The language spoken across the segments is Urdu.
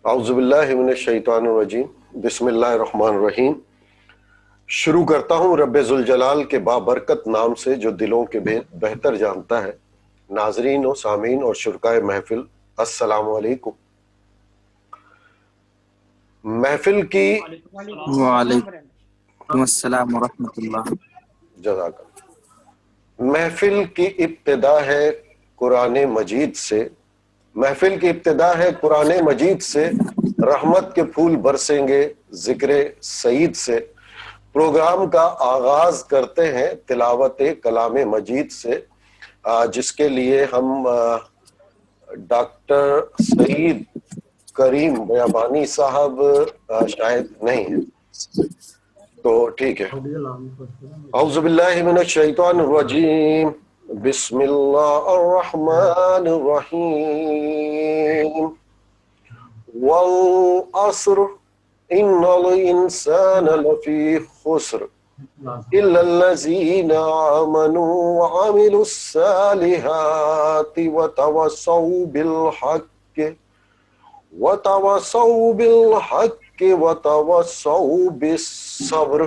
اعوذ باللہ من الشیطان الرجیم، بسم اللہ الرحمن الرحیم۔ شروع کرتا ہوں رب ذوالجلال کے بابرکت نام سے جو دلوں کے بہتر جانتا ہے۔ ناظرین و سامعین اور شرکائے محفل، السلام علیکم۔ محفل کی وعلیکم السلام ورحمۃ اللہ۔ جزاک اللہ۔ محفل کی ابتدا ہے قرآن مجید سے، محفل کی ابتدا ہے قرآن مجید سے، رحمت کے پھول برسیں گے ذکر سعید سے۔ پروگرام کا آغاز کرتے ہیں تلاوت کلام مجید سے، جس کے لیے ہم ڈاکٹر سعید کریم بیابانی صاحب شاید نہیں ہیں، تو ٹھیک ہے۔ اعوذ باللہ من الشیطان الرجیم، بسم اللہ الرحمن الرحیم۔ والعصر ان الانسان لفی خسر الا الذین آمنوا وعملوا الصالحات وتواصوا بالحق وتواصوا بالصبر۔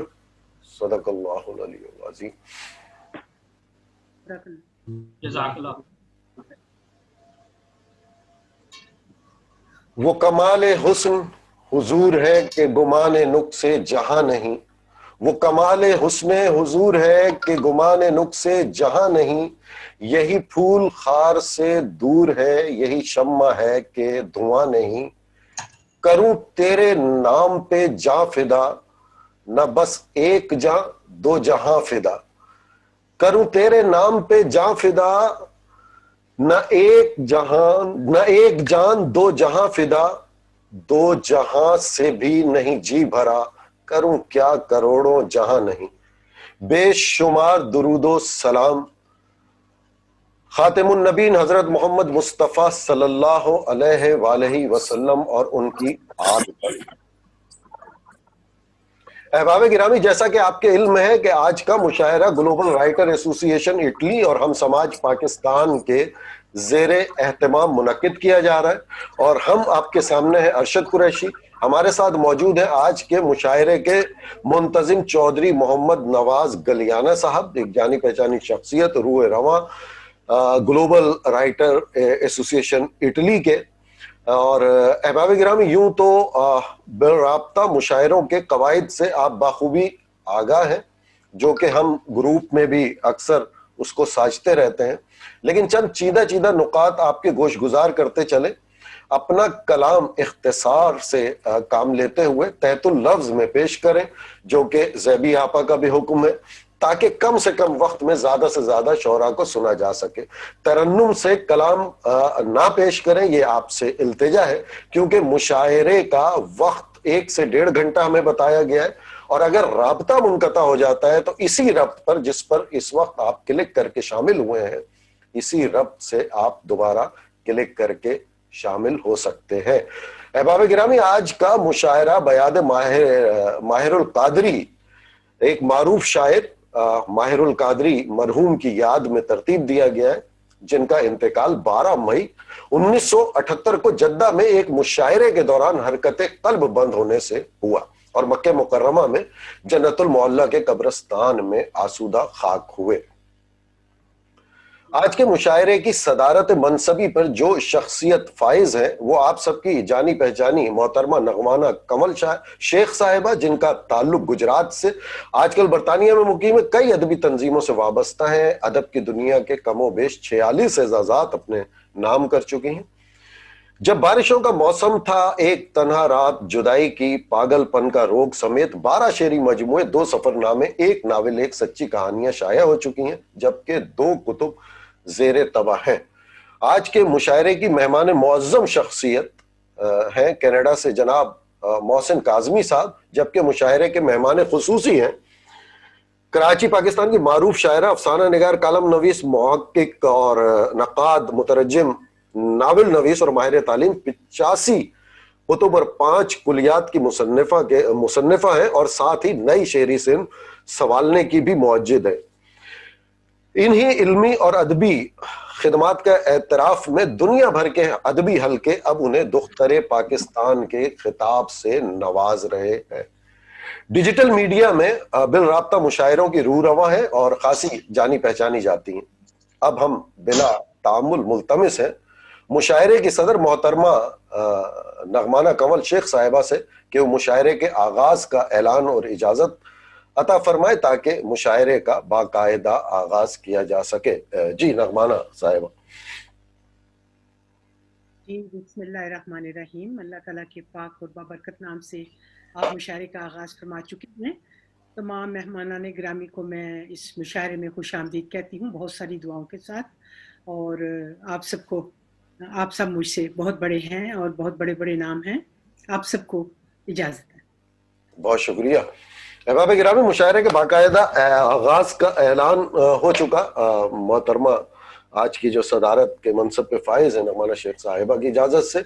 صدق اللہ العلی العظیم۔ جزاک اللہ۔ وہ کمال حسن حضور ہے کہ گمان نقص جہاں نہیں، وہ کمال حسن حضور ہے کہ گمان نقص جہاں نہیں، یہی پھول خار سے دور ہے، یہی شمع ہے کہ دھواں نہیں۔ کروں تیرے نام پہ جاں فدا، نہ بس ایک جاں دو جہاں فدا۔ کروں تیرے نام پہ جاں فدا، نہ ایک جان دو جہاں فدا، دو جہاں سے بھی نہیں جی بھرا، کروں کیا کروڑوں جہاں نہیں۔ بے شمار درود و سلام خاتم النبین حضرت محمد مصطفیٰ صلی اللہ علیہ وآلہ وسلم اور ان کی آل پر۔ احباب گرامی، جیسا کہ آپ کے علم ہے کہ آج کا مشاعرہ گلوبل رائٹر ایسوسی ایشن اٹلی اور ہم سماج پاکستان کے زیر اہتمام منعقد کیا جا رہا ہے، اور ہم آپ کے سامنے ہیں ارشد قریشی۔ ہمارے ساتھ موجود ہیں آج کے مشاعرے کے منتظم چودھری محمد نواز گلیانہ صاحب، ایک جانی پہچانی شخصیت، روح رواں گلوبل رائٹر ایسوسی ایشن اٹلی کے۔ اور احباب گرامی، یوں تو بالرابطہ مشاعروں کے قواعد سے آپ بخوبی آگاہ ہیں، جو کہ ہم گروپ میں بھی اکثر اس کو ساجتے رہتے ہیں، لیکن چند چیدہ نکات آپ کے گوش گزار کرتے چلیں۔ اپنا کلام اختصار سے کام لیتے ہوئے تحت اللفظ میں پیش کریں، جو کہ زیبی آپا کا بھی حکم ہے، تاکہ کم سے کم وقت میں زیادہ سے زیادہ شعراء کو سنا جا سکے۔ ترنم سے کلام نہ پیش کریں، یہ آپ سے التجا ہے، کیونکہ مشاعرے کا وقت 1 سے 1.5 گھنٹہ ہمیں بتایا گیا ہے، اور اگر رابطہ منقطع ہو جاتا ہے تو اسی ربط پر جس پر اس وقت آپ کلک کر کے شامل ہوئے ہیں، اسی ربط سے آپ دوبارہ کلک کر کے شامل ہو سکتے ہیں۔ احباب گرامی، آج کا مشاعرہ بیاد ماہر القادری، ایک معروف شاعر ماہر القادری مرحوم کی یاد میں ترتیب دیا گیا ہے، جن کا انتقال 12 مئی 1978 کو جدہ میں ایک مشاعرے کے دوران حرکت قلب بند ہونے سے ہوا، اور مکہ مکرمہ میں جنت المعلی کے قبرستان میں آسودہ خاک ہوئے۔ آج کے مشاعرے کی صدارت منصبی پر جو شخصیت فائز ہے، وہ آپ سب کی جانی پہچانی محترمہ نغمانہ کمل شیخ صاحبہ، جن کا تعلق گجرات سے آج کل برطانیہ میں مقیم ہے، کئی ادبی تنظیموں سے وابستہ ہیں، ادب کی دنیا کے کم و بیش 46 اعزازات اپنے نام کر چکی ہیں۔ جب بارشوں کا موسم تھا، ایک تنہا رات، جدائی کی، پاگل پن کا روگ سمیت 12 شعری مجموعے، 2 سفر نامے، 1 ناول، 1 سچی کہانیاں شائع ہو چکی ہیں، جبکہ 2 کتب زیر طبع ہیں۔ آج کے مشاعرے کی مہمان معظم شخصیت ہیں کینیڈا سے جناب محسن کاظمی صاحب، جبکہ مشاعرے کے مہمان خصوصی ہیں کراچی پاکستان کی معروف شاعرہ، افسانہ نگار، کالم نویس، محقق اور نقاد، مترجم، ناول نویس اور ماہر تعلیم، 85 کتب اور 5 کلیات کی مصنفہ ہیں، اور ساتھ ہی نئی شعری صنف سنوالنے کی بھی موجد ہے۔ انہی علمی اور ادبی خدمات کا اعتراف میں دنیا بھر کے ادبی حلقے اب انہیں دختر پاکستان کے خطاب سے نواز رہے ہیں۔ ڈیجیٹل میڈیا میں بالرابطہ مشاعروں کی روح رواں ہے اور خاصی جانی پہچانی جاتی ہیں۔ اب ہم بلا تعامل ملتمس ہیں مشاعرے کی صدر محترمہ نغمانہ کنول شیخ صاحبہ سے کہ وہ مشاعرے کے آغاز کا اعلان اور اجازت عطا فرمائے تاکہ مشاعرے کا باقاعدہ آغاز کیا جا سکے۔ جی نغمانہ صاحبہ۔ جی بسم اللہ الرحمن الرحیم۔ اللہ تعالیٰ کے پاک اور بابرکت نام سے آپ مشاعرے کا آغاز فرما چکے ہیں۔ تمام مہمانان گرامی کو میں اس مشاعرے میں خوش آمدید کہتی ہوں بہت ساری دعاؤں کے ساتھ، اور آپ سب مجھ سے بہت بڑے ہیں اور بہت بڑے بڑے نام ہیں۔ آپ سب کو اجازت ہے۔ بہت شکریہ۔ احباب گرامی، مشاعرے کے باقاعدہ آغاز کا اعلان ہو چکا۔ محترمہ آج کی جو صدارت کے منصب پہ فائز ہیں نغمانہ شیخ صاحبہ کی اجازت سے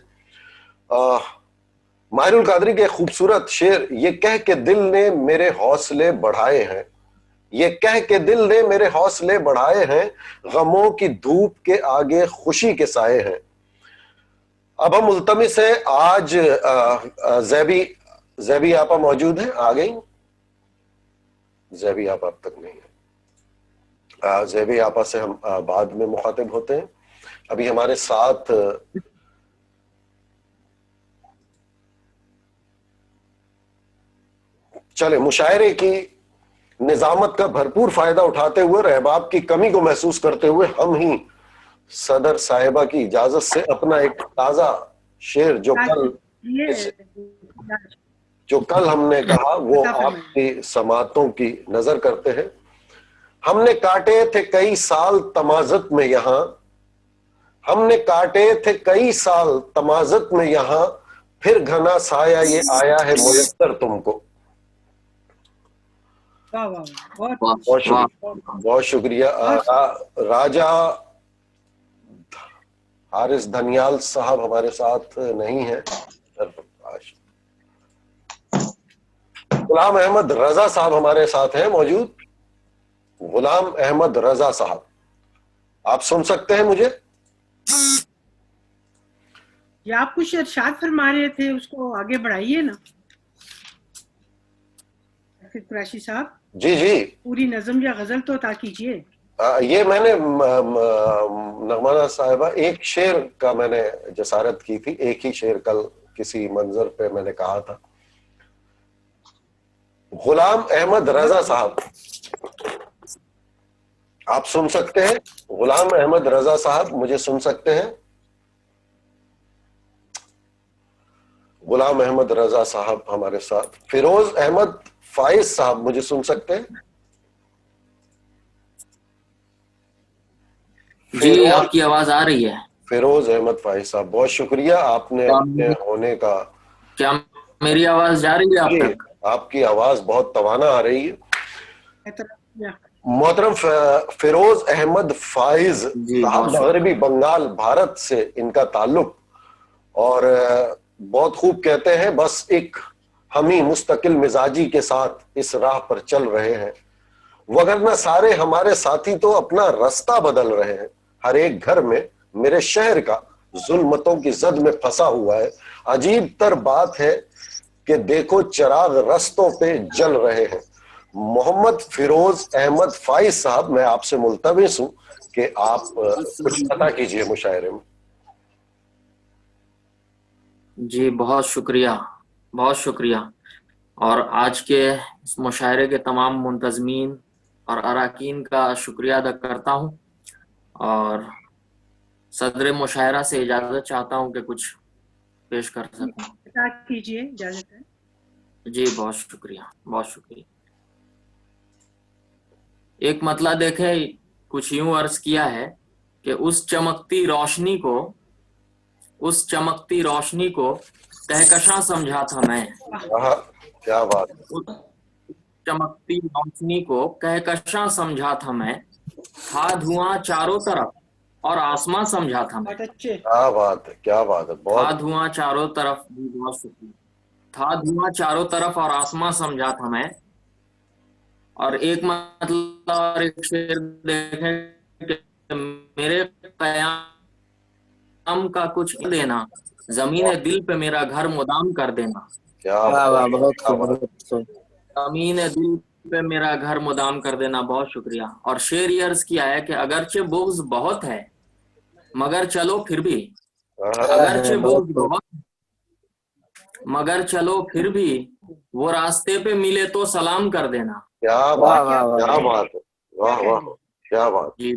ماہر القادری کے خوبصورت شعر یہ کہہ کے دل نے میرے حوصلے بڑھائے ہیں، یہ کہہ کے دل نے میرے حوصلے بڑھائے ہیں، غموں کی دھوپ کے آگے خوشی کے سائے ہیں۔ اب ہم ملتمس ہیں آج زیبی آپا موجود ہیں؟ آ گئی زیبی آپا؟ اب تک نہیں ہے۔ زیبی آپا سے ہم بعد میں مخاطب ہوتے ہیں۔ ابھی ہمارے ساتھ چلے مشاعرے کی نظامت کا بھرپور فائدہ اٹھاتے ہوئے اور احباب کی کمی کو محسوس کرتے ہوئے ہم ہی صدر صاحبہ کی اجازت سے اپنا ایک تازہ شعر جو کل ہم نے کہا وہ آپ کی سماعتوں کی نظر کرتے ہیں۔ ہم نے کاٹے تھے کئی سال تمازت میں یہاں، ہم نے کاٹے تھے کئی سال تمازت میں یہاں، پھر گھنا سایہ یہ آیا ہے میسر تم کو۔ بہت شکریہ۔ راجہ حارث دھنیال صاحب ہمارے ساتھ نہیں ہیں۔ غلام احمد رضا صاحب ہمارے ساتھ ہیں موجود۔ غلام احمد رضا صاحب، آپ سن سکتے ہیں مجھے؟ یہ آپ کچھ ارشاد فرما رہے تھے، اس کو آگے بڑھائیے نا قریشی صاحب۔ جی جی، پوری نظم یا غزل تو عطا کیجیے۔ یہ میں نے نغمانہ صاحبہ ایک شعر کا میں نے جسارت کی تھی، ایک ہی شعر کل کسی منظر پہ میں نے کہا تھا۔ غلام احمد رضا صاحب آپ سن سکتے ہیں؟ غلام احمد رضا صاحب مجھے سن سکتے ہیں؟ غلام احمد رضا صاحب ہمارے ساتھ۔ فیروز احمد فائز صاحب مجھے سن سکتے ہیں؟ جی آپ کی آواز آ رہی ہے۔ فیروز احمد فائز صاحب بہت شکریہ آپ نے اپنے ہونے کا۔ کیا میری آواز جا رہی ہے آپ تک؟ آپ کی آواز بہت توانا آ رہی ہے۔ محترم فیروز احمد فائز صاحب مغربی بنگال بھارت سے ان کا تعلق، اور بہت خوب کہتے ہیں بس ایک ہم ہی مستقل مزاجی کے ساتھ اس راہ پر چل رہے ہیں، وگرنہ سارے ہمارے ساتھی تو اپنا رستہ بدل رہے ہیں۔ ہر ایک گھر میں میرے شہر کا ظلمتوں کی زد میں پھنسا ہوا ہے، عجیب تر بات ہے کہ دیکھو چراغ رستوں پہ جل رہے ہیں۔ محمد فیروز احمد فائز صاحب، میں آپ سے ملتمس ہوں کہ آپ کچھ عطا کیجئے مشاعرے میں۔ جی بہت شکریہ، بہت شکریہ۔ اور آج کے اس مشاعرے کے تمام منتظمین اور اراکین کا شکریہ ادا کرتا ہوں، اور صدر مشاعرہ سے اجازت چاہتا ہوں کہ کچھ پیش کر سکوں۔ کیجیے، اجازت ہے۔ جی بہت شکریہ، بہت شکریہ۔ ایک مطلع دیکھیں، کچھ یوں عرض کیا ہے کہ اس چمکتی روشنی کو کہکشاں سمجھا تھا میں، کیا بات، چمکتی روشنی کو کہکشاں سمجھا تھا میں، تھا دھواں چاروں طرف اور آسماں سمجھا تھا میں۔ کیا بات ہے، کیا بات ہے، تھا دھواں چاروں طرف، بہت شکریہ، تھا دھواں چاروں طرف اور آسماں سمجھا تھا میں۔ اور ایک مطلب اور ایک شعر دیکھیں کہ میرے قیام کا کچھ دینا, زمین دل پہ میرا گھر مدام کر دینا. کیا واہ واہ بہت کیا خوب بات. بہت خوب. زمین دل پہ میرا گھر مدام کر دینا. بہت شکریہ. اور شعر یہ عرض کیا ہے کہ اگرچہ بغض بہت ہے مگر چلو پھر بھی, اگرچہ بغض بہت مگر چلو پھر بھی وہ راستے پہ ملے تو سلام کر دینا. کیا واہ بات, واہ واہ. کیا بات ہے, واہ واہ, کیا بات. جی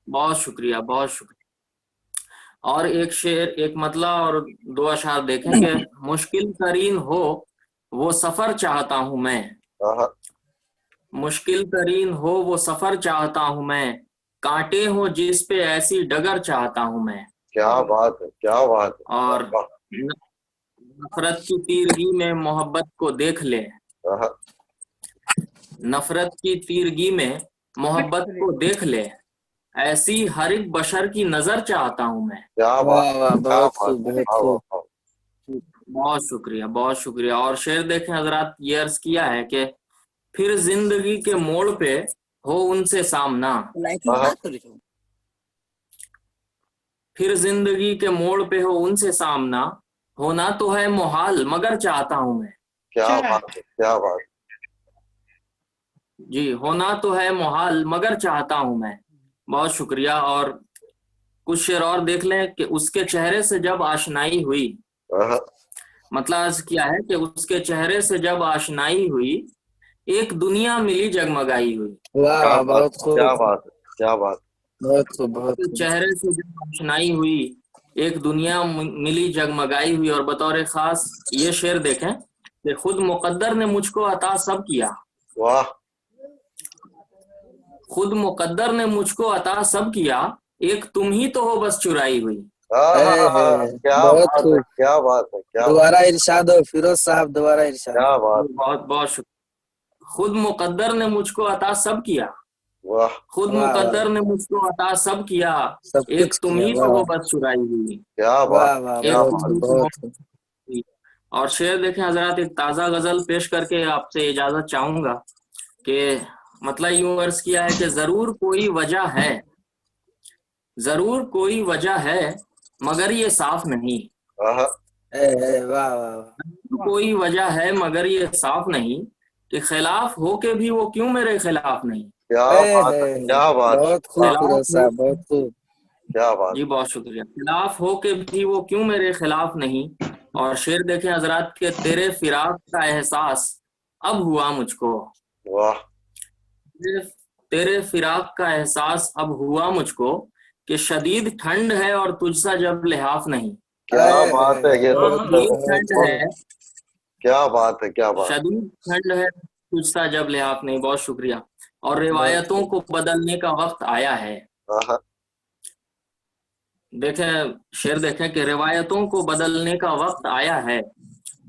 بہت شکریہ بہت شکریہ. اور ایک شعر, ایک مطلع اور 2 اشعار دیکھیں کہ مشکل ترین ہو وہ سفر چاہتا ہوں میں, مشکل ترین ہو وہ سفر چاہتا ہوں میں, کانٹے ہوں جس پہ ایسی ڈگر چاہتا ہوں میں. کیا بات ہے, کیا بات ہے. اور نفرت کی تیرگی میں محبت کو دیکھ لے, نفرت کی تیرگی میں محبت کو دیکھ لے, ایسی ہر ایک بشر کی نظر چاہتا ہوں میں. کیا بات, واہ واہ کیا بہت بات, خوب بہت کیا خوب. بات. بہت شکریہ بہت شکریہ. اور شعر دیکھیں حضرات, یہ عرض کیا ہے کہ پھر زندگی کے موڑ پہ ہو ان سے سامنا, پھر زندگی کے موڑ پہ ہو ان سے سامنا, ہونا تو ہے محال مگر چاہتا ہوں میں. کیا بات ہے, کیا بات. جی ہونا تو ہے محال مگر چاہتا ہوں میں. بہت شکریہ. اور کچھ شعر اور دیکھ لیں کہ اس کے چہرے سے جب آشنائی ہوئی, مطلب عرض کیا ہے کہ اس کے چہرے سے جب آشنائی ہوئی ایک دنیا ملی جگمگائی ہوئی. واہ واہ بہت خوب. کیا بات, کیا بات. بہت خوب بہت اس کے خوب. چہرے سے جب آشنائی ہوئی ایک دنیا ملی جگمگائی ہوئی. اور بطور خاص یہ شعر دیکھیں کہ خود مقدر نے مجھ کو عطا سب کیا, واہ, خود مقدر نے مجھ کو عطا سب کیا, ایک تم ہی تو ہو بس چرائی ہوئی. کیا بہت بات خوب. ہے, کیا بات ہے, کیا بات. دوبارہ ارشاد ہو فیروز صاحب, دوبارہ ارشاد. کیا بات. بہت بہت شکریہ. خود مقدر نے مجھ کو عطا سب کیا, واہ, خود واہ مقدر نے مجھ کو عطا سب کیا, سب ایک کچھ تم کیا. ہی تو ہو بس چرائی ہوئی. کیا واہ بات, واہ کیا بہت بات. خوب بہت خوب. اور شعر دیکھیں حضرات, ایک تازہ غزل پیش کر کے آپ سے اجازت چاہوں گا کہ مطلب یوں عرض کیا ہے کہ ضرور کوئی وجہ ہے, ضرور کوئی وجہ ہے مگر یہ صاف نہیں, واہ واہ واہ. کوئی وجہ ہے مگر یہ صاف نہیں, کہ خلاف ہو کے بھی وہ کیوں میرے خلاف نہیں. کیا بات ہے, کیا بات. بہت خوب فیروز صاحب بہت خوب. کیا بات. جی بہت شکریہ. خلاف ہو کے بھی وہ کیوں میرے خلاف نہیں. اور شعر دیکھیں حضرات کہ تیرے فراق کا احساس اب ہوا مجھ کو, واہ, تیرے فراق کا احساس اب ہوا مجھ کو, کہ شدید ٹھنڈ ہے اور تجھ سا جب لحاف نہیں. کیا بات ہے. یہ شدید ٹھنڈ ہے, کیا بات ہے, کیا بات. شدید ٹھنڈ ہے تجھ سا جب لحاف نہیں. بہت شکریہ. اور روایتوں کو بدلنے کا وقت آیا ہے. دیکھیں شعر دیکھیں کہ روایتوں کو بدلنے کا وقت آیا ہے,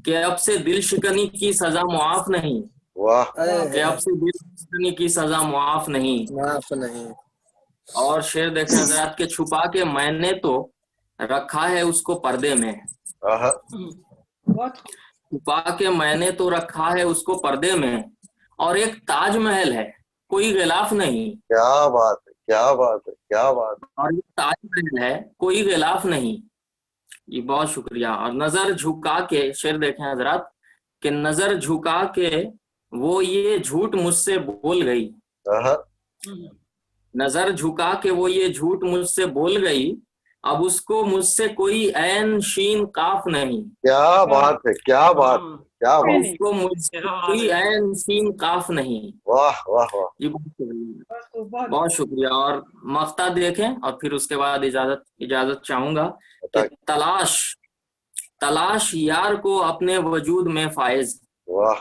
کہ اب سے دل شکنی کی سزا معاف نہیں, واہ, کہ اب سے دل شکنی کی سزا معاف نہیں. معاف نہیں. اور شعر دیکھیں حضرات کہ چھپا کے میں نے تو رکھا ہے اس کو پردے میں, چھپا کے میں نے تو رکھا ہے اس کو پردے میں, اور ایک تاج محل ہے کوئی غلاف نہیں. کیا بات ہے, کیا بات ہے, کیا بات. اور ایک تاج محل ہے کوئی غلاف نہیں. یہ بہت شکریہ. اور نظر جھکا کے شعر دیکھیں حضرات کہ نظر جھکا کے وہ یہ جھوٹ مجھ سے بول گئی, نظر جھکا کے وہ یہ جھوٹ مجھ سے بول گئی, اب اس کو مجھ سے کوئی عین شین قاف نہیں. کیا بات ہے, کیا بات, کیا بات. اس کو مجھ سے کوئی عین شین قاف نہیں. واہ واہ واہ. جی بہت شکریہ بہت شکریہ. اور مقطع دیکھیں اور پھر اس کے بعد اجازت چاہوں گا کہ تلاش یار کو اپنے وجود میں فائز, واہ,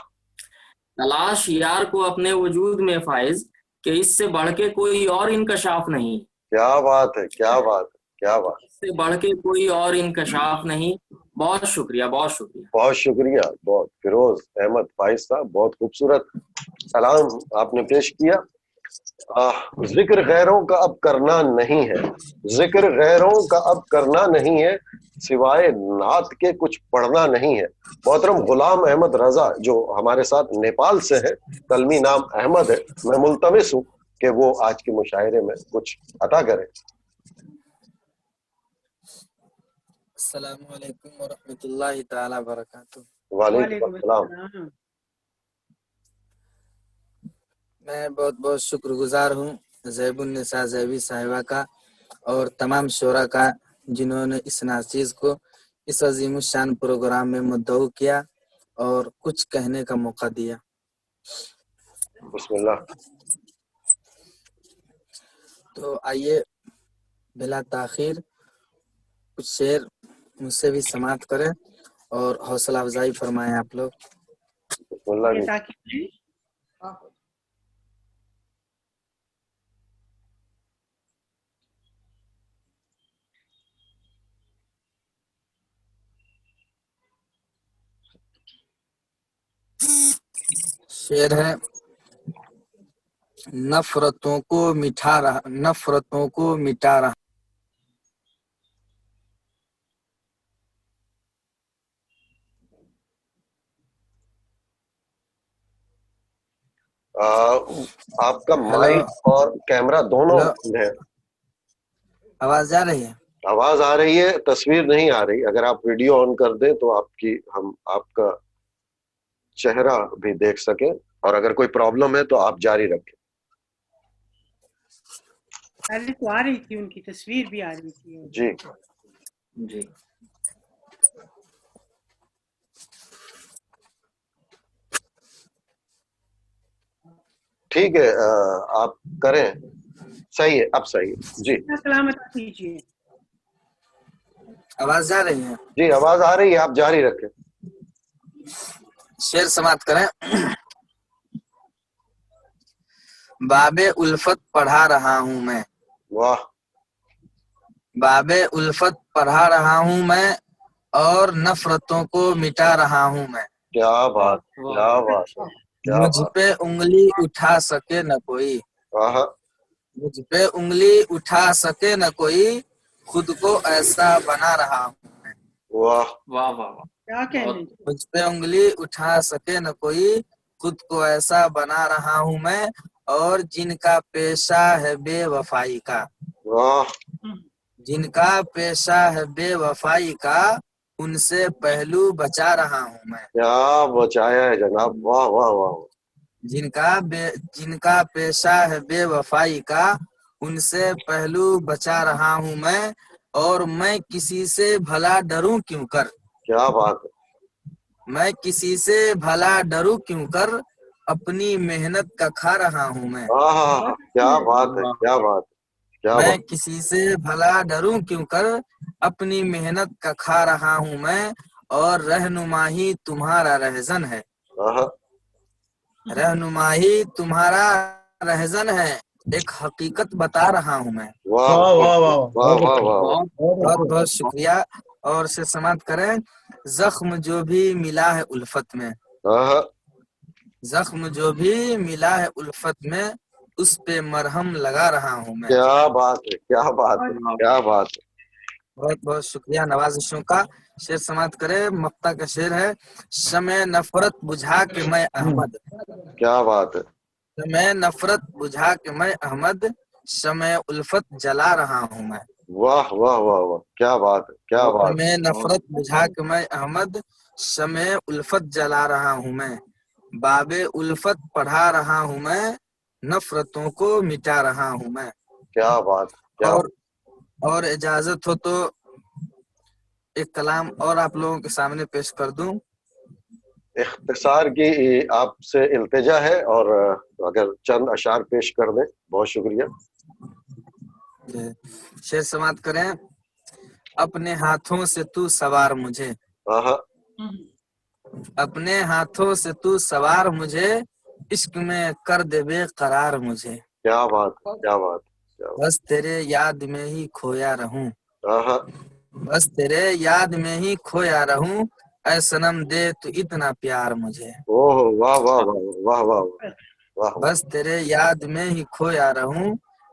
تلاش یار کو اپنے وجود میں فائز, کہ اس سے بڑھ کے کوئی اور انکشاف نہیں. کیا بات ہے, کیا بات ہے, کیا بات. اس سے بڑھ کے کوئی اور انکشاف نہیں. بہت شکریہ بہت شکریہ. بہت شکریہ. بہت فیروز احمد فائز صاحب, بہت خوبصورت سلام آپ نے پیش کیا. ذکر غیروں کا اب کرنا نہیں ہے, ذکر غیروں کا اب کرنا نہیں ہے, سوائے نعت کے کچھ پڑھنا نہیں ہے. محترم غلام احمد رضا جو ہمارے ساتھ نیپال سے ہے, کلمی نام احمد ہے, میں ملتمس ہوں کہ وہ آج کے مشاعرے میں کچھ عطا کریں. السلام علیکم ورحمۃ اللہ تعالی وبرکاتہ. وعلیکم السلام. السلام. میں بہت بہت شکر گزار ہوں زیب النساء زیبی صاحبہ کا اور تمام شعراء کا جنہوں نے اس ناچیز کو اس عظیم الشان پروگرام میں مدعو کیا اور کچھ کہنے کا موقع دیا. بسم اللہ. تو آئیے بلا تاخیر کچھ شعر مجھ سے بھی سماعت کریں اور حوصلہ افزائی فرمائیں آپ لوگ. بسم اللہ. یہ تاکہ شعر ہے نفرتوں کو مٹا رہا آپ کا مائک اور کیمرہ دونوں بند ہے. آواز جا رہی ہے؟ آواز آ رہی ہے, تصویر نہیں آ رہی. اگر آپ ویڈیو آن کر دیں تو ہم آپ کا چہرہ بھی دیکھ سکیں, اور اگر کوئی پرابلم ہے تو آپ جاری رکھیں. پہلے تو آ رہی تھی, ان کی تصویر بھی آ رہی تھی. جی جی ٹھیک ہے, آپ کریں. صحیح ہے, اب صحیح ہے. جی سلامت کیجیے. آواز جا رہی ہے؟ جی آواز آ رہی ہے, آپ جاری رکھیں. شعر سماعت کریں. باب الفت پڑھا رہا ہوں میں, واہ. باب الفت پڑھا رہا ہوں میں اور نفرتوں کو مٹا رہا ہوں میں. کیا بات, کیا بات ہے, کیا مجھ بات. پہ انگلی اٹھا سکے نہ کوئی, آہا. مجھ پہ انگلی اٹھا سکے نہ کوئی, خود کو ایسا بنا رہا ہوں. واہ. واہ واہ واہ. کیا کہنے. مجھ پہ انگلی اٹھا سکے نہ کوئی, خود کو ایسا بنا رہا ہوں میں, اور جن کا پیشہ ہے بے وفائی کا, واہ. جن کا پیشہ ہے بے وفائی کا, ان سے پہلو بچا رہا ہوں میں. کیا بچایا ہے جناب, واہ واہ واہ. جن کا پیشہ ہے بے وفائی کا, ان سے پہلو بچا رہا ہوں میں, اور میں کسی سے بھلا ڈروں کیوں کر, کیا بات ہے. میں کسی سے بھلا ڈروں کیوں کر, اپنی محنت کا کھا رہا ہوں میں. کیا بات ہے, کیا بات ہے, کیا میں بات. کسی سے بھلا ڈروں کیوں کر, اپنی محنت کا کھا رہا ہوں میں, اور رہنما ہی تمہارا رہزن ہے, آہا. رہنما ہی تمہارا رہزن ہے, ایک حقیقت بتا رہا ہوں میں. واہ واہ واہ واہ واہ واہ. بہت بہت شکریہ. اور سے سماعت کریں. زخم جو بھی ملا ہے الفت میں, آہا. زخم جو بھی ملا ہے الفت میں, اس پہ مرہم لگا رہا ہوں میں. کیا بات ہے, کیا بات ہے, کیا بات ہے. بہت بہت شکریہ نوازشوں کا. شعر سماعت کرے. مقطع کا شعر ہے شمع نفرت بجھا کے میں احمد, کیا بات ہے. شمع نفرت بجھا کے میں احمد, شمع الفت جلا رہا ہوں میں. واہ واہ واہ واہ, کیا بات ہے, کیا بات. شمع نفرت بجھا کے میں احمد, شمع الفت جلا رہا ہوں میں. باب الفت پڑھا رہا ہوں میں, نفرتوں کو مٹا رہا ہوں میں. کیا بات, کیا. اور اجازت ہو تو ایک کلام اور آپ لوگوں کے سامنے پیش کر دوں. اختصار کی آپ سے التجا ہے, اور اگر چند اشعار پیش کر دیں. بہت شکریہ. شعر سماعت کریں. اپنے ہاتھوں سے تو سوار مجھے, آہا. اپنے ہاتھوں سے تو سوار مجھے, عشق میں کر دے بے قرار مجھے. کیا بات, کیا بات, کیا بات. بس تیرے یاد میں ہی کھویا رہوں, آہا. بس تیرے یاد میں ہی کھویا رہوں, اے صنم دے تو اتنا پیار مجھے. اوہ واہ واہ واہ واہ واہ واہ. بس تیرے یاد میں ہی کھویا رہوں,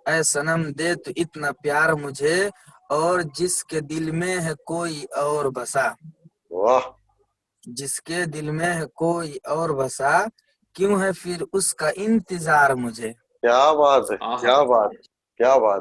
اے صنم دے تو اتنا پیار مجھے, اور جس کے دل میں ہے کوئی اور بسا, واہ. جس کے دل میں ہے کوئی اور بسا, کیوں ہے پھر اس کا انتظار مجھے. کیا بات ہے, کیا بات, کیا بات.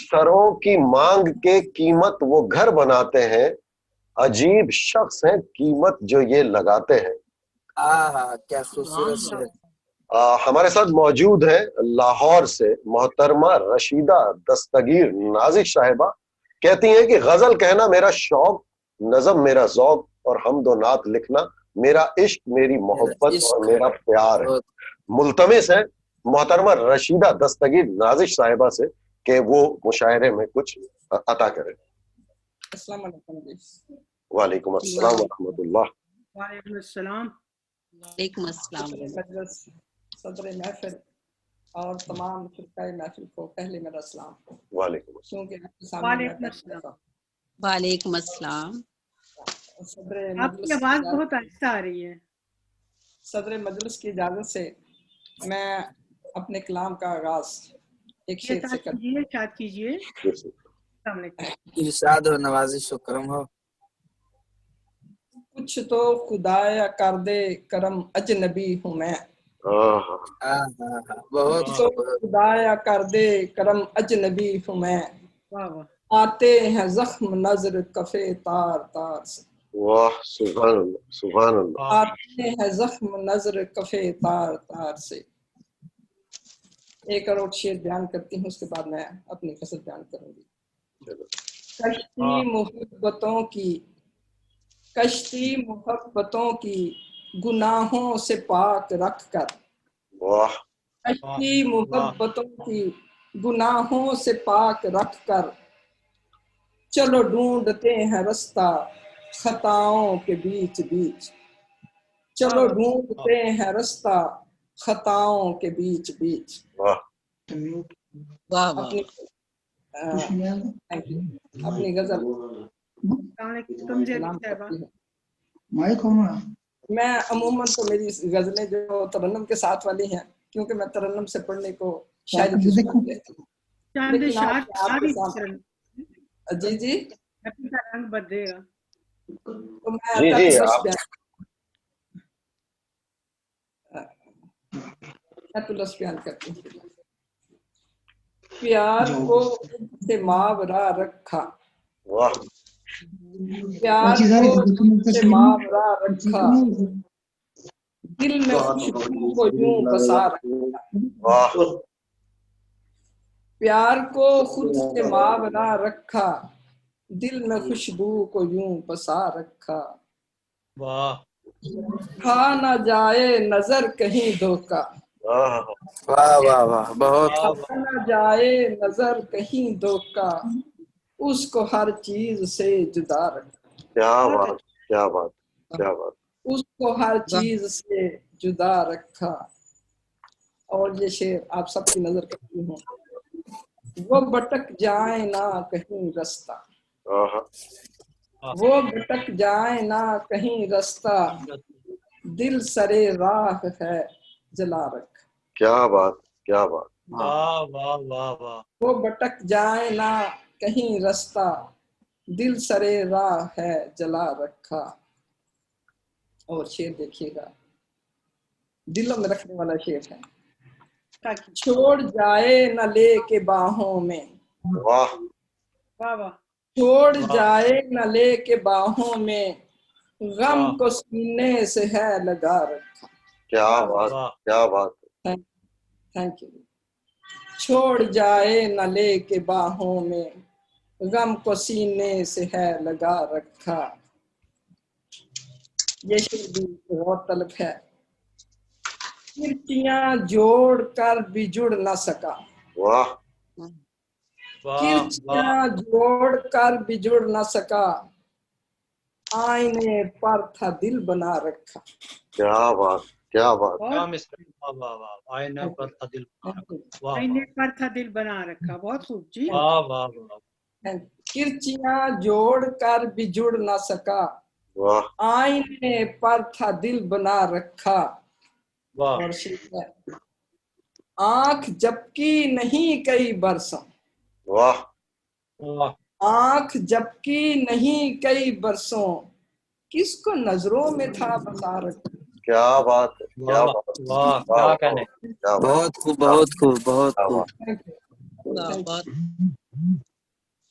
سروں کی مانگ کے قیمت وہ گھر بناتے ہیں, عجیب شخص ہیں قیمت جو یہ لگاتے ہیں. کیا خوبصورت شعر. ہمارے ساتھ موجود ہیں لاہور سے محترمہ رشیدہ دستگیر نازش صاحبہ. کہتی ہیں کہ غزل کہنا میرا شوق, نظم میرا ذوق اور حمد و نعت لکھنا میرا عشق, میری محبت اور میرا پیار ہے. ملتمس ہے محترمہ رشیدہ دستگیر نازش صاحبہ سے کہ وہ مشاعرے میں کچھ عطا کریں. السلام علیکم جی. وعلیکم السلام ورحمۃ اللہ. وعلیکم السلام. وعلیکم السلام. صدر محفل اور تمام فرقہ محفل کو پہلے میرا سلام. وعلیکم السلام. کیونکہ آپ کے سامنے وعلیکم السلام. صدر آپ کی آواز بہت آہستہ آ رہی ہے. صدر مجلس کی اجازت سے میں اپنے کلام کا آغاز ایک شعر سے کروں. ارشاد کیجیے. السلام علیکم. ارشاد و نوازش و کرم ہو. کچھ تو خدایا کر دے کرم اجنبی ہوں میں. بہت تو خدایا کر دے کرم اجنبی ہوں میں. واہ واہ. آتے ہیں زخم نظر کفے تار تار سے. واہ سبحان اللہ سبحان اللہ. آتے ہیں زخم نظر کفے تار تار سے. ایک اور شعر بیان کرتی ہوں, اس کے بعد میں اپنی قصد بیان کروں گی. کشتی محبتوں کی, کشتی محبتوں کی گناہوں سے پاک رکھ کر. واہ. کشتی محبتوں کی گناہوں سے پاک رکھ کر چلو ڈھونڈتے ہیں رستہ خطاؤں کے بیچ بیچ. چلو ڈھونڈتے ہیں رستہ خطاؤں کے بیچ بیچ. واہ. اپنی غزل میں عموماً تو میری غزلیں جو ترنم کے ساتھ والی ہیں, کیونکہ میں ترنم سے پڑھنے کو شاید جی جی رنگ بدلے گا. بیان کرتی ہوں. پیار کو سے ماورا رکھا, پیار کو سے ماورا رکھا, دل میں خوشبو کو یوں بسا رکھا. پیار کو خود سے ماورا رکھا, دل میں خوشبو کو یوں بسا رکھا. کھا نہ جائے نظر کہیں دھوکا, واہ واہ واہ. بہت کھا نہ جائے نظر کہیں دھوکا, اس کو ہر چیز سے جدا رکھا. کیا بات کیا بات کیا بات. اس کو ہر چیز سے جدا رکھا. اور یہ شعر آپ سب کی نظر کرتی ہوں. وہ بھٹک جائے نہ کہیں رستہ, وہ بھٹک جائے نہ کہیں رستہ, دل سرے راہ ہے جلا رکھا. کیا بات کیا بات. وہ بھٹک جائے نہ کہیں رستہ, دل سرے راہ ہے جلا رکھا. اور شعر دیکھیے گا, دلوں میں رکھنے والا شعر ہے. چھوڑ جائے نہ لے کے باہوں میں, واہ چھوڑ جائے نہ لے کے باہوں میں, غم کو سینے سے ہے لگا رکھا. کیا بات کیا بات. Thank you. چھوڑ جائے نہ لے کے باہوں میں, غم کو سینے سے ہے لگا رکھا. یہ شعر بھی بہت طلب ہے. کرچیاں جوڑ کر بھی جڑ نہ سکا, واہ. کرچیاں جوڑ کر بھی جڑ نہ سکا, آئینے پر تھا دل بنا رکھا. کیا بات کیا بات. آئینے پر تھا دل, آئینے پر تھا دل بنا رکھا. بہت خوب جی. کرچیاں جوڑ کر بھی جڑ نہ سکا, آئینے پر تھا دل بنا رکھا. اور آنکھ جبکی نہیں کئی برسوں, واہ. آنکھ جبکی نہیں کئی برسوں, کس کو نظروں میں تھا بتا رکھا. کیا بات کیا بات. بہت خوب بہت خوب بہت خوب.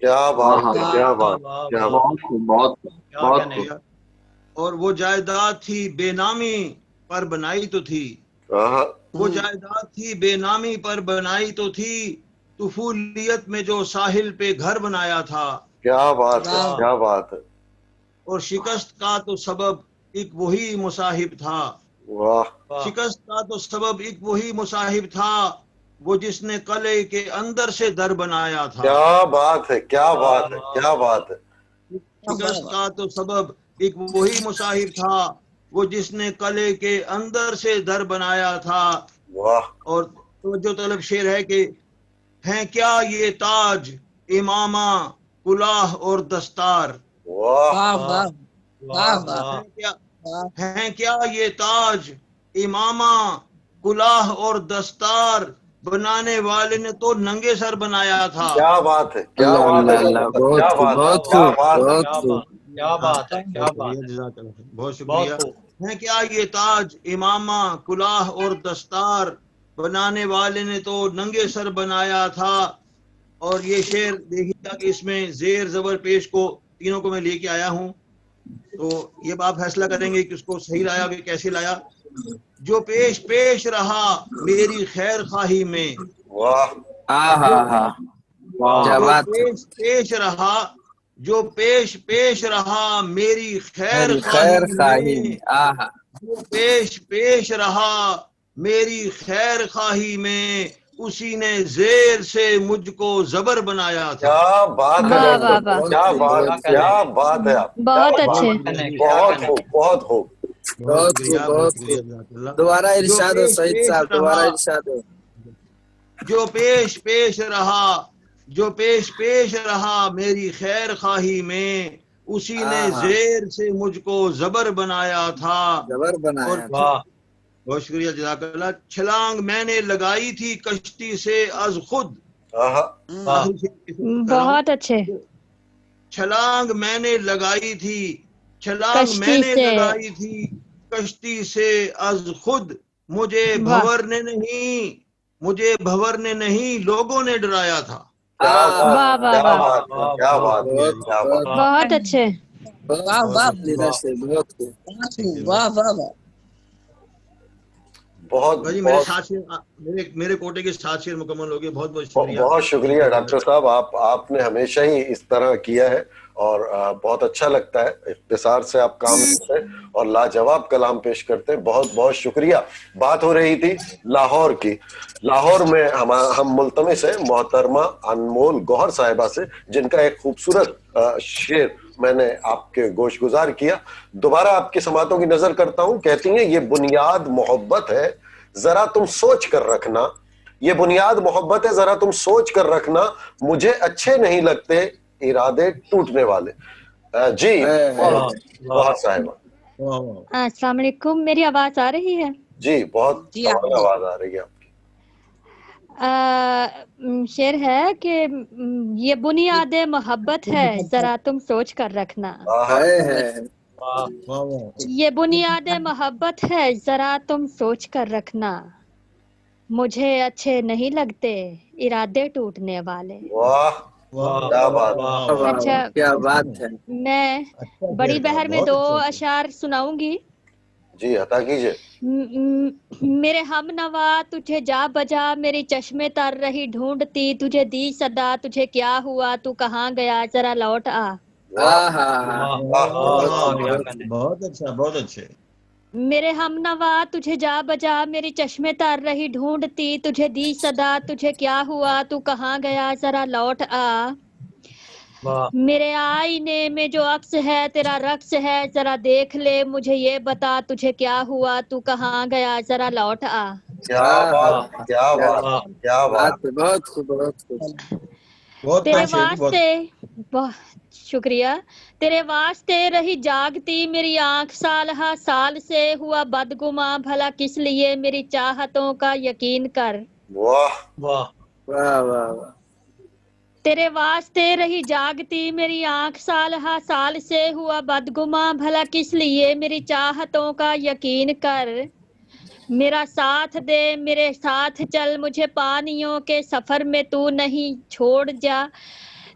کیا بات ہے، کیا بات، کیا بات، بہت کیا بہت کہنے. اور وہ جائیداد تھی بے نامی پر بنائی تو تھی، ہاں وہ جائیداد تھی بے نامی پر بنائی تو تھی، طفولیت میں جو ساحل پہ گھر بنایا تھا، کیا بات ہے، کیا بات ہے، اور شکست کا تو سبب ایک وہی مصاحب تھا، واہ، شکست کا تو سبب ایک وہی مصاحب تھا، وہ جس نے قلعے کے اندر سے در بنایا تھا، کیا بات ہے، کیا بات ہے، کیا بات ہے، شکست کا تو سبب ایک وہی مصاحب تھا، وہ جس نے قلعے کے اندر سے در بنایا تھا۔ واہ، اور توجہ طلب شعر ہے کہ ہیں کیا یہ تاج امامہ کلاه اور دستار، واہ، واہ واہ واہ واہ ہیں کیا یہ تاج امامہ کلاه اور دستار، بنانے والے نے تو ننگے سر بنایا تھا۔ کیا بات ہے، کیا اللہ بات اللہ ہے، اللہ، ڈاکٹر، بہت کیا خوب بات ہے، بہت کیا خوب بات ہے، بہت کیا خوب۔ بات، کیا بات ہے، کیا بات ہے. جزاک اللہ، بہت بہت شکریہ۔ خوب. ہیں کیا یہ تاج امامہ کلاه اور دستار، بنانے والے نے تو ننگے سر بنایا تھا۔ اور یہ شعر دیکھیے گا کہ اس میں زیر زبر پیش کو تینوں کو میں لے کے آیا ہوں، تو یہ آپ فیصلہ کریں گے کہ اس کو صحیح لایا کہ کیسے لایا۔ جو پیش پیش رہا میری خیر خواہی میں، واہ، کیا جو بات ہے، پیش پیش رہا، جو پیش پیش رہا میری خیر میری خواہی خیر خواہی میں، میں، آہا، جو پیش پیش رہا میری خیر خواہی میں، اسی نے زیر سے مجھ کو زبر بنایا تھا۔ کیا بات ہے واہ واہ ڈاکٹر، واہ، کیا بات، کیا کہنے. کیا بات ہے آپ، کیا بہت بات، اچھے، کہنے، کیا بہت کہنے. خوب، بہت خوب، بہت شکریہ، خوب بہت شکریہ، خوب۔ جزاک اللہ۔ دوبارہ جو ارشاد ہو پیش سعید پیش صاحب، دوبارہ رہا، ارشاد ہو۔ جو پیش پیش رہا، جو پیش پیش رہا میری خیر خواہی میں، اسی نے آہا، زیر سے مجھ کو زبر بنایا تھا۔ زبر اور بنایا تھا۔ واہ بہت شکریہ، جزاک اللہ۔ چھلانگ میں نے لگائی تھی کشتی سے از خود، آہا، واہ. آخری شعر کر رہا ہوں۔ بہت اچھے، چھلانگ میں نے لگائی تھی، چھلانگ میں کشتی نے سے، لگائی تھی کشتی سے از خود، مجھے واہ بھور نے نہیں، مجھے بھور نے نہیں لوگوں نے ڈرایا تھا۔ کیا بات ہے، واہ واہ کیا واہ، بات ہے، کیا بات ہے، بہت کیا بات، بہت بہت اچھے، بہت واہ بہت واہ پسندیدہ سے، بہت خوب۔ واہ واہ واہ، بہت بھائی میرے بہت 7 شعر، میرے کوٹے کے 7 شعر مکمل ہو گئے۔ بہت بہت شکریہ۔ بہت شکریہ ڈاکٹر صاحب، آپ نے ہمیشہ ہی اس طرح کیا ہے اور بہت اچھا لگتا ہے، اختصار سے آپ کام کرتے ہیں اور لاجواب کلام پیش کرتے ہیں، بہت بہت شکریہ۔ بات ہو رہی تھی لاہور کی، لاہور میں ہم ملتمس ہیں محترمہ انمول گوہر صاحبہ سے، جن کا ایک خوبصورت شعر میں نے آپ کے گوش گزار کیا، دوبارہ آپ کی سماعتوں کی نظر کرتا ہوں۔ کہتی ہیں یہ بنیاد محبت ہے ذرا تم سوچ کر رکھنا، یہ بنیاد محبت ہے ذرا تم سوچ کر رکھنا، مجھے اچھے نہیں لگتے ارادے ٹوٹنے والے۔ جی گوہر صاحبہ، السلام علیکم، میری آواز آ رہی ہے؟ جی بہت جی سوال آواز آ رہی ہے آپ کی۔ شعر ہے کہ یہ بنیاد محبت ہے ذرا تم سوچ کر رکھنا، یہ بنیاد محبت ہے ذرا تم سوچ کر رکھنا، مجھے اچھے نہیں لگتے ارادے ٹوٹنے والے۔ واہ، کیا بات، اچھا، کیا بات ہے، میں بڑی بہر میں 2 اشعار سناؤں گی۔ جی عطا کیجئے۔ میرے ہم نوا تجھے جا بجا، میری چشمے تر رہی ڈھونڈتی، تجھے دی صدا تجھے کیا ہوا، تو کہاں گیا ذرا لوٹ آ۔ بہت اچھا، بہت اچھے۔ میرے ہم نوا تجھے جا بجا، میری چشمے تر رہی ڈھونڈتی، تجھے دی صدا تجھے کیا ہوا، تو کہاں گیا ذرا لوٹ آ۔ میرے آئینے میں جو عکس ہے تیرا رقص ہے، ذرا دیکھ لے مجھے یہ بتا تجھے کیا ہوا، تو کہاں گیا ذرا لوٹ آ۔ کیا بات، کیا بات، کیا بات، بہت خوب بہت خوب۔ تیرے واسطے، بہت شکریہ، تیرے واسطے رہی جاگتی میری آنکھ سال ہا سال سے، ہوا بدگماں بھلا کس لیے میری چاہتوں کا یقین کر۔ واہ، واہ واہ واہ واہ، تیرے واسطے رہی جاگتی میری آنکھ سال ہا سال سے، ہوا بدگماں بھلا کس لیے میری چاہتوں کا یقین کر۔ میرا ساتھ دے میرے ساتھ چل، مجھے پانیوں کے سفر میں تو نہیں چھوڑ جا،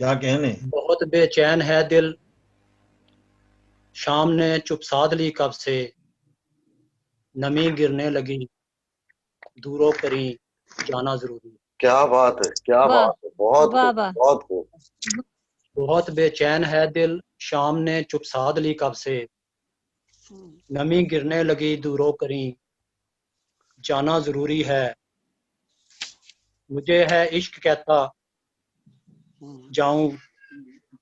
کیا کہنے. بہت بے چین ہے دل شام نے چپ سادھ لی کب سے، نمی گرنے لگی دوروں کریں جانا ضروری. کیا بات ہے، کیا بات ہے، بہت خوب، بہت خوب. بہت بے چین ہے دل شام نے چپ سادھ لی کب سے، نمی گرنے لگی دوروں کریں جانا ضروری ہے. مجھے ہے عشق کہتا جاؤں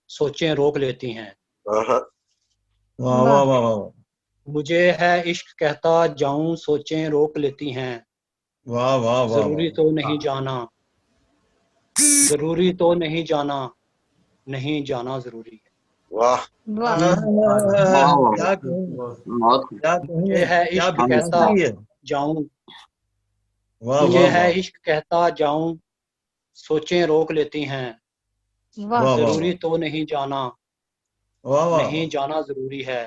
سوچیں روک لیتی ہیں. واہ واہ واہ واہ. مجھے ہے عشق کہتا جاؤں سوچیں روک لیتی ہیں. واہ واہ واہ. ضروری تو نہیں جانا، ضروری تو نہیں جانا، نہیں جانا ضروری ہے. واہ مجھے ہے عشق کہتا جاؤں، مجھے ہے عشق کہتا جاؤں سوچیں روک لیتی ہیں. ضروری تو نہیں جانا، نہیں جانا ضروری ہے.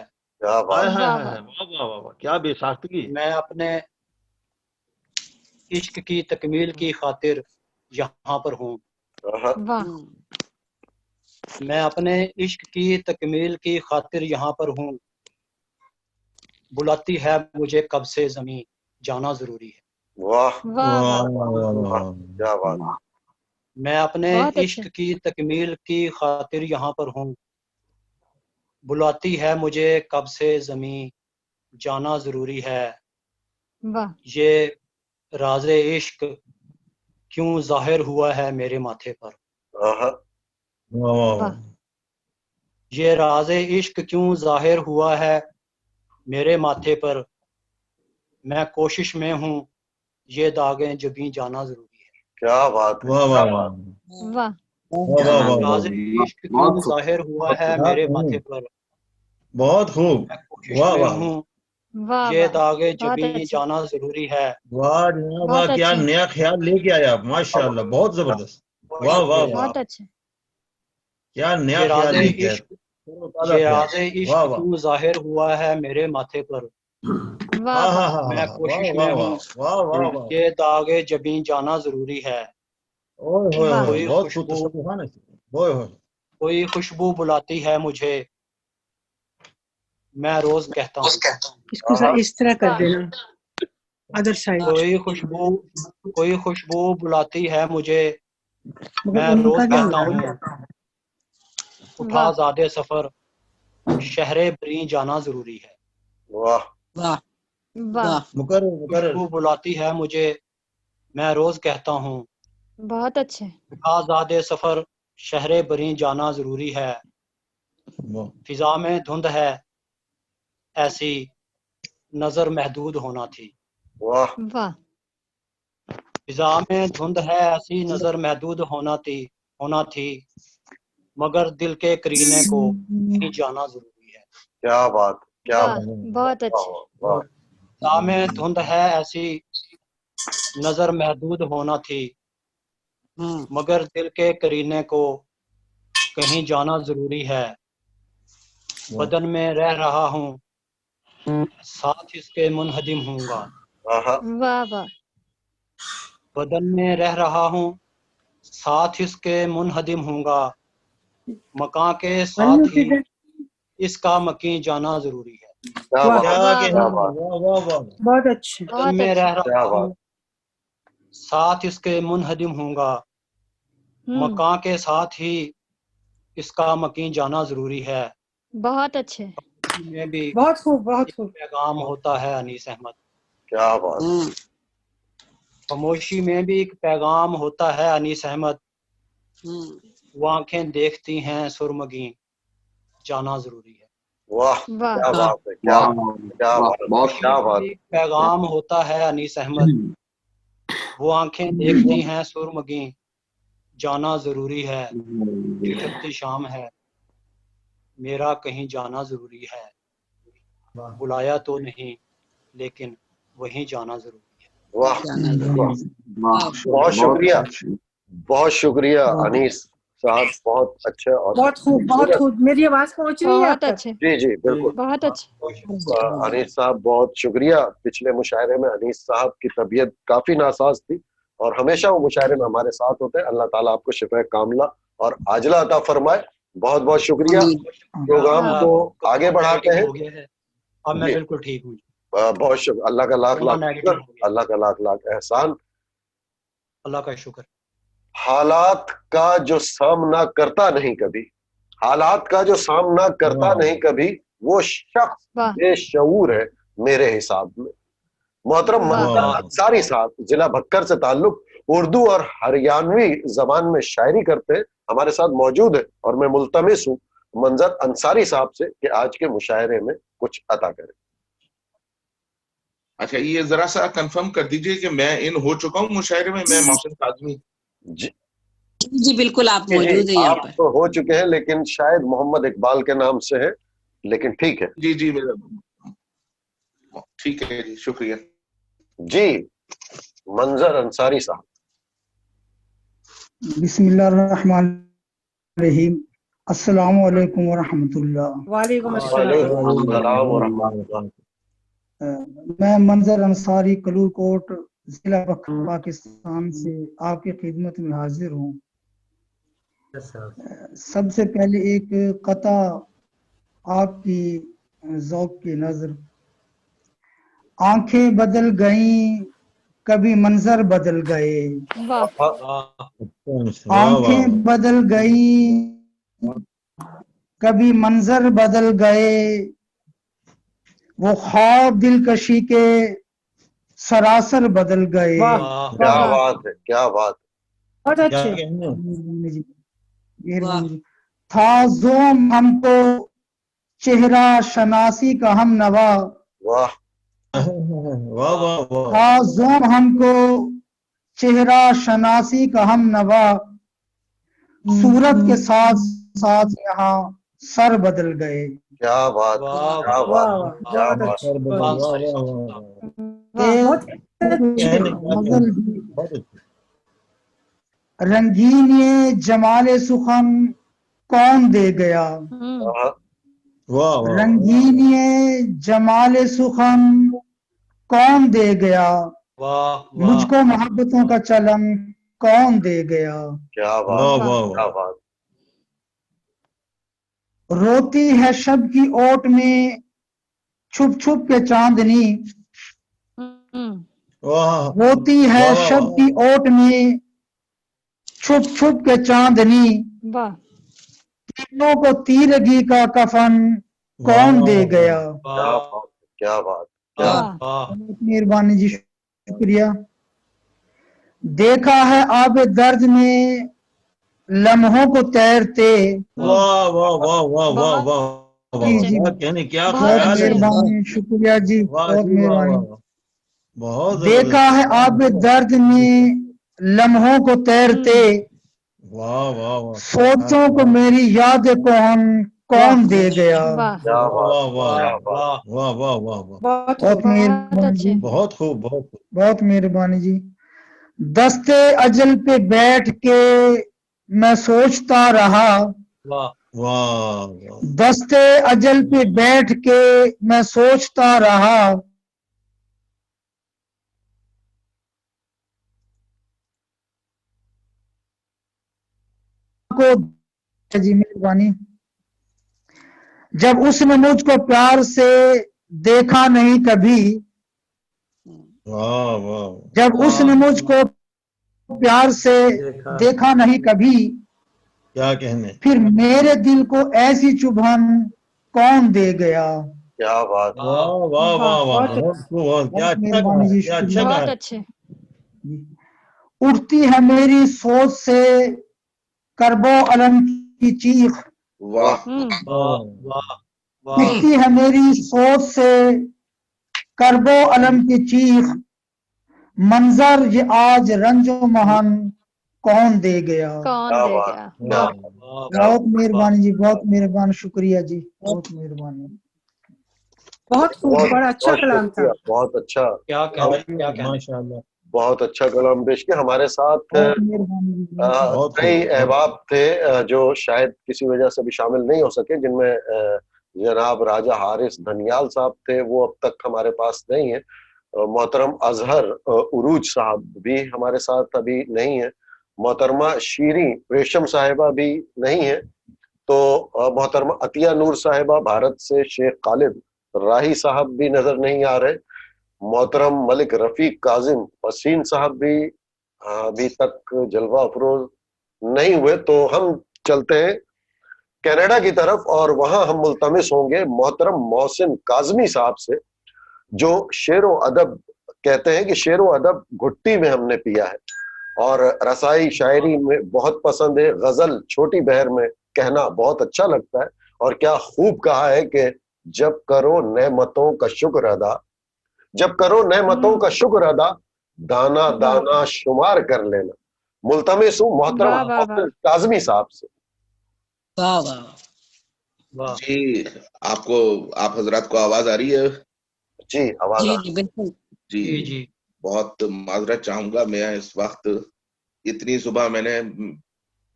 کیا بے ساختگی. میں اپنے عشق کی تکمیل کی خاطر یہاں پر ہوں. میں اپنے عشق کی تکمیل کی خاطر یہاں پر ہوں. بلاتی ہے مجھے کب سے زمین جانا ضروری ہے. واہ کیا بات. میں اپنے عشق کی تکمیل کی خاطر یہاں پر ہوں. بلاتی ہے مجھے کب سے زمین جانا ضروری ہے. یہ راز عشق کیوں ظاہر ہوا ہے میرے ماتھے پر. یہ راز عشق کیوں ظاہر ہوا ہے میرے ماتھے پر. میں کوشش میں ہوں یہ داغیں جبیں جانا ضروری ہے. کیا بات. واہ واہ واہ. راز عشق کیوں ظاہر ہوا ہے میرے ماتھے پر. بہت خوب. میں کوشش میں ہوں یہ داغیں جبیں جانا ضروری ہے. واہ واہ کیا نیا خیال لے کے آیا آپ. ماشاء اللہ بہت زبردست. واہ واہ واہ کیا نیا خیال لے کے آیا. یہ راز عشق کیوں ظاہر ہوا ہے میرے ماتھے پر. میں کوشش میں ہوں یہ داغیں جبیں جانا ضروری ہے. کوئی خوشبو بلاتی ہے مجھے میں روز کہتا ہوں. اس کو اس طرح کر دینا ادر سائڈ. کوئی خوشبو بلاتی ہے مجھے میں روز کہتا ہوں. اٹھا زادے سفر شہر بریں جانا ضروری ہے. واہ خوشبو بلاتی ہے مجھے میں روز کہتا ہوں. بہت اچھے. اٹھا زادے سفر شہر بریں جانا ضروری ہے. فضا میں دھند ہے ایسی نظر محدود ہونا تھی. واہ فضا میں دھند ہے ایسی نظر محدود ہونا تھی مگر دل کے کرینے کو نہیں جانا ضروری ہے. کیا بات. کیا بہت اچھے. فضا میں دھند ہے ایسی نظر محدود ہونا تھی مگر دل کے کرینے کو کہیں جانا ضروری ہے. بدن میں رہ رہا ہوں ساتھ اس کے منہدم ہوں گا. بدن میں رہ رہا ہوں ساتھ اس کے منہدم ہوں گا. مکان کے ساتھ ہی اس کا مکین جانا ضروری ہے. بہت اچھے. بدن میں رہ رہا ہوں ساتھ اس کے منہدم ہوں گا. مکان کے ساتھ ہی اس کا مکین جانا ضروری ہے. بہت اچھے. میں بھی بہت خوب بہت خوب. پیغام ہوتا ہے انیس احمد. کیا بات. خاموشی میں بھی ایک پیغام ہوتا ہے انیس احمد. وہ آنکھیں دیکھتی ہیں سرمگیں جانا ضروری ہے. واہ کیا بات ہے. کیا بات. پیغام ہوتا ہے انیس احمد. وہ آنکھیں دیکھتی ہیں سرمگیں جانا ضروری ہے. ٹھٹھرتی شام ہے میرا کہیں جانا ضروری ہے. بلایا تو نہیں لیکن وہیں جانا ضروری ہے. واہ بہت شکریہ. بہت شکریہ انیس صاحب. بہت اچھا اور بہت خوب بہت خوب. میری آواز پہنچ رہی ہے آپ تک؟ جی جی بالکل. بہت اچھے. انیس صاحب بہت شکریہ. پچھلے مشاعرے میں انیس صاحب کی طبیعت کافی ناساز تھی اور ہمیشہ وہ مشاعرے میں ہمارے ساتھ ہوتے ہیں. اللہ تعالیٰ آپ کو شفا کاملہ اور عاجلہ عطا فرمائے. بہت بہت شکریہ. پروگرام کو آگے بڑھاتے ہیں. اب میں بالکل ٹھیک ہوں. بہت شکریہ. اللہ کا لاکھ لاکھ شکر. اللہ کا لاکھ لاکھ احسان. اللہ کا شکر. حالات کا جو سامنا کرتا نہیں کبھی، حالات کا جو سامنا کرتا نہیں کبھی، وہ شخص بے شعور ہے میرے حساب میں. محترم منظر انصاری صاحب ضلع بھکر سے تعلق، اردو اور ہریانوی زبان میں شاعری کرتے ہیں، ہمارے ساتھ موجود ہے، اور میں ملتمس ہوں منظر انصاری صاحب سے کہ آج کے مشاعرے میں کچھ عطا کریں. اچھا، یہ ذرا سا کنفرم کر دیجئے کہ میں ان ہو چکا ہوں مشاعرے میں. میں محسن کاظمی. جی بالکل آپ موجود ہیں یہاں پر. آپ تو ہو چکے ہیں لیکن شاید محمد اقبال کے نام سے ہے، لیکن ٹھیک ہے. جی میرا ٹھیک ہے جی، شکریہ. جی منظر انصاری صاحب. بسم اللہ الرحمن الرحیم. السلام علیکم ورحمۃ اللہ. وعلیکم السلام ورحمۃ اللہ. میں منظر انصاری کلور کوٹ ضلع پاکستان سے آپ کی خدمت میں حاضر ہوں. سب سے پہلے ایک قطع آپ کی ذوق کی نظر. آنکھیں بدل گئیں کبھی منظر بدل گئے، آنکھیں بدل گئیں کبھی منظر بدل گئے، وہ خواب دلکشی کے سراسر بدل گئے. کیا بات ہے، کیا بات ہے. بہت اچھے. تھا زوم ہم کو چہرہ شناسی کا ہم نوا، تھا زوم ہم کو چہرہ شناسی کا ہم نوا، صورت کے ساتھ ساتھ یہاں سر بدل گئے. کیا بات، کیا بات، کیا بات. رنگین یہ جمال سخن کون دے گیا، رنگین یہ جمال سخن کون دے گیا، مجھ کو محبتوں کا چلن کون دے گیا. کیا بات، کیا بات. روتی ہے شب کی اوٹ میں چھپ چھپ کے چاندنی، روتی ہے شب کی اوٹ میں چھپ چھپ کے چاندنی، تینوں کو تیرگی کا کفن کون دے گیا. کیا بات. مہربانی جی، شکریہ. دیکھا ہے آب درد میں لمحوں کو تیرتے، مہربانی، شکریہ جی، بہت مہربانی. دیکھا ہے آب درد میں لمحوں کو تیرتے، سوچوں کو میری یاد کون دے گیا. بہت مہربانی جی، بہت خوب، بہت خوب. بہت مہربانی جی. دستے اجل پہ بیٹھ کے میں سوچتا رہا، دستے اجل پہ بیٹھ کے میں سوچتا رہا، جی مہربانی. جب اس نے مجھ کو پیار سے دیکھا نہیں کبھی، جب اس نے مجھ کو پیار سے دیکھا نہیں کبھی، کیا کہنے، پھر میرے دل کو ایسی چبھن کون دے گیا. کیا بات. بہت اچھے. اٹھتی ہے میری سوچ سے کرب و علم کی چیخ، اٹھتی ہے میری سوچ سے کرب و علم کی چیخ، منظر یہ آج رنج و محن کون دے گیا. بہت مہربانی جی، بہت مہربانی، شکریہ جی، بہت مہربانی. بہت خوب، بڑا اچھا کلام تھا. بہت اچھا، ماشاءاللہ. بہت اچھا کلام پیش کیا. ہمارے ساتھ کئی احباب تھے جو شاید کسی وجہ سے بھی شامل نہیں ہو سکے، جن میں جناب راجہ حارث دھنیال صاحب تھے، وہ اب تک ہمارے پاس نہیں ہے. محترم اظہر عروج صاحب بھی ہمارے ساتھ ابھی نہیں ہے. محترمہ شیریں ریشم صاحبہ بھی نہیں ہے, تو محترمہ عطیہ نور صاحبہ بھارت سے, شیخ خالد راہی صاحب بھی نظر نہیں آ رہے, محترم ملک رفیق کاظم حسین صاحب بھی ابھی تک جلوہ افروز نہیں ہوئے. تو ہم چلتے ہیں کینیڈا کی طرف, اور وہاں ہم ملتمس ہوں گے محترم محسن کاظمی صاحب سے, جو شعر و ادب کہتے ہیں کہ شعر و ادب گھٹی میں ہم نے پیا ہے, اور رسائی شاعری میں بہت پسند ہے, غزل چھوٹی بہر میں کہنا بہت اچھا لگتا ہے, اور کیا خوب کہا ہے کہ جب کرو نعمتوں کا شکر ادا, جب کرو نعمتوں کا شکر ادا, دانا دانا شمار کر لینا. ملتمس ہوں محترم محسن کاظمی صاحب سے. جی آپ حضرات کو آواز آ رہی ہے؟ جی آواز بالکل. جی بہت معذرت چاہوں گا, میں اس وقت اتنی صبح میں نے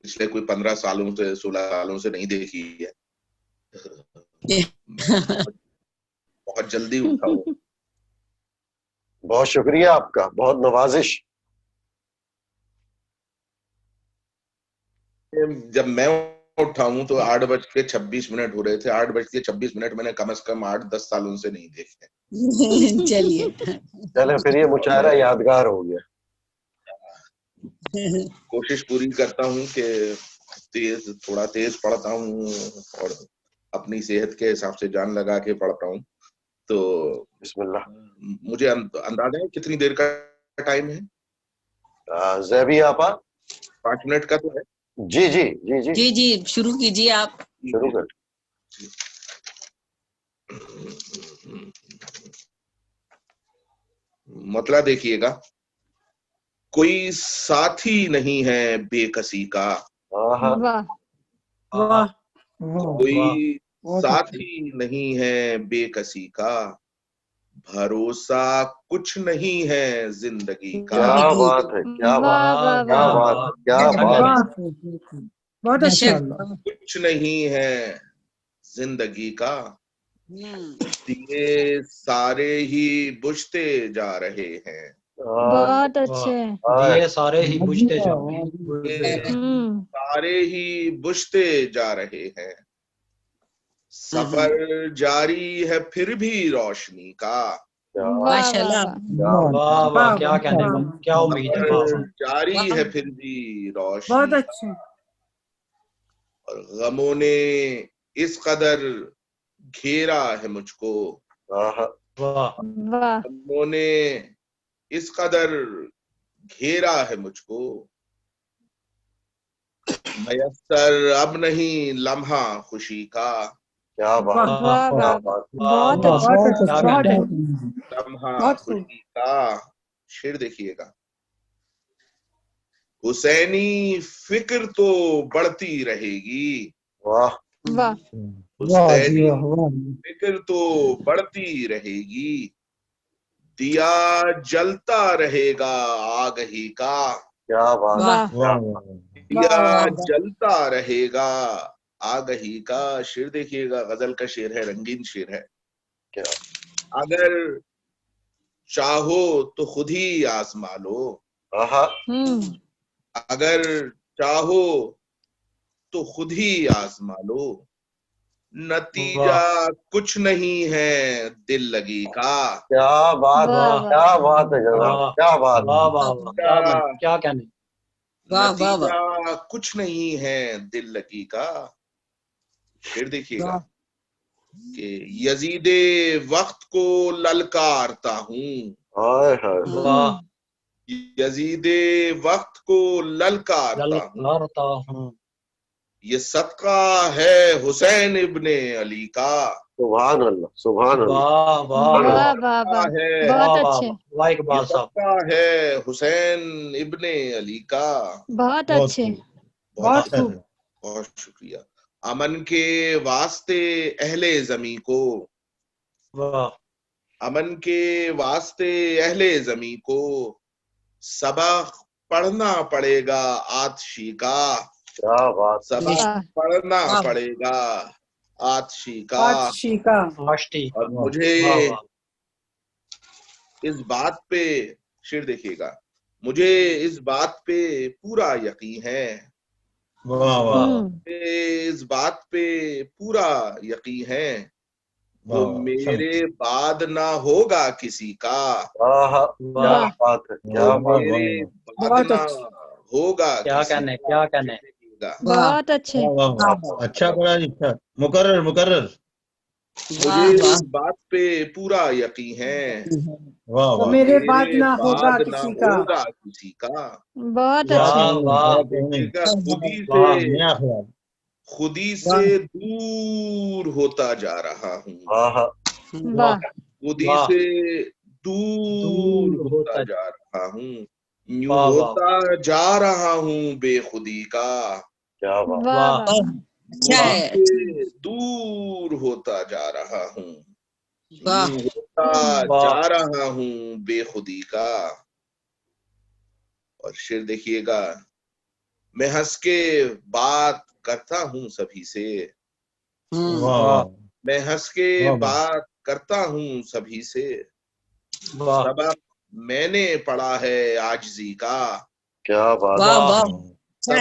پچھلے کوئی 15 سالوں سے 16 سالوں سے نہیں دیکھی ہے, بہت جلدی اٹھا ہوں. بہت شکریہ آپ کا, بہت نوازش. جب میں اٹھا ہوں تو 8:26 ہو رہے تھے. 8:26 میں نے کم از کم 8-10 سالوں سے نہیں دیکھے. چلیے پھر یہ مشاعرہ یادگار ہو گیا. کوشش پوری کرتا ہوں کہ تھوڑا تیز پڑھتا ہوں اور اپنی صحت کے حساب سے جان لگا کے پڑھتا ہوں. تو بسم اللہ. مجھے اندازہ ہے کتنی دیر کا ٹائم ہے؟ زیبی آپا 5 منٹ کا تو ہے. جی جی جی جی جی جی شروع کیجیے آپ. شروع کر. مطلع دیکھیے گا. کوئی ساتھی نہیں ہے بے کسی کا, کوئی ساتھی نہیں ہے بے کسی کا, بھروسہ کچھ نہیں ہے زندگی کا. کیا بات ہے, کیا بات, کیا بات, کیا بات. بہت اچھا. کچھ نہیں ہے زندگی کا, دیے سارے ہی بجھتے جا رہے ہیں. بہت اچھے. دیے سارے ہی بجھتے جا رہے ہیں. سارے ہی بجھتے جا رہے ہیں. سفر جاری ہے پھر بھی روشنی کا. واہ واہ, کیا کہنے کا, کیا امید ہے. جاری ہے پھر بھی روشنی. بہت اچھے. اور غموں نے اس قدر گھیرا ہے مجھ کو, غموں نے اس قدر گھیرا ہے مجھ کو, میسر اب نہیں لمحہ خوشی کا. کیا بات, بہت اچھا. لمحہ خوشی کا. شعر دیکھیے گا. حسینی فکر تو بڑھتی رہے گی, حسینی فکر تو بڑھتی رہے گی, دیا جلتا رہے گا آگہی کا. کیا بات, دیا جلتا رہے گا آگہی کا. شعر دیکھیے گا, غزل کا شعر ہے, رنگین شعر ہے. اگر چاہو تو خود ہی آزما لو, اگر چاہو تو خود ہی آزما لو, نتیجہ کچھ نہیں ہے دل لگی کا. کیا بات, کیا بات ہے جناب, کیا بات. کیا کہنے. نتیجہ کچھ نہیں ہے دل لگی کا. پھر دیکھیے گا کہ یزید وقت کو للکارتا ہوں, یزید وقت کو للکارتا ہوں, یہ صدقہ ہے حسین ابن علی کا. سبحان اللہ, سبحان اللہ. بہت اچھے. یہ صدقہ ہے حسین ابن علی کا. بہت اچھے. بہت خوب. بہت شکریہ. امن کے واسطے اہل زمیں کو, امن کے واسطے اہل زمیں کو, سبق پڑھنا پڑے گا آتشی کا. کیا بات, سبق پڑھنا پڑے گا آتشی کا. اور مجھے اس بات پہ, شعر دیکھیے گا, مجھے اس بات پہ پورا یقین ہے، واہ واہ مجھے اس بات پہ پورا یقین ہے، وہ میرے بعد نہ ہوگا کسی کا، کیا بات ہے، کیا بات ہے، میرے بعد نہ ہوگا کیا کسی کہنے کیا کہنے بہت اچھے. اچھا پڑھا جی، اچھا مقرر مقرر. مجھے اس بات پہ پورا یقین ہے، واہ واہ میرے بعد میرے نہ ہوگا بعد نہ کسی کا. ہوگا کسی کا. بہت اچھے. دیکھیے گا خودی سے دور ہوتا جا رہا ہوں، واہ خودی سے دور ہوتا جا رہا ہوں، یوں ہوتا جا رہا ہوں بے خودی کا. کیا بات، واہ واہ خودی سے دور ہوتا جا رہا ہوں، یوں ہوتا جا رہا ہوں بے خودی کا. اور شعر دیکھیے گا، میں ہنس کے بات کرتا ہوں سبھی سے، میں ہنس کے بات کرتا ہوں سبھی سے، سبق میں نے پڑھا ہے عاجزی کا. کیا بات، سبق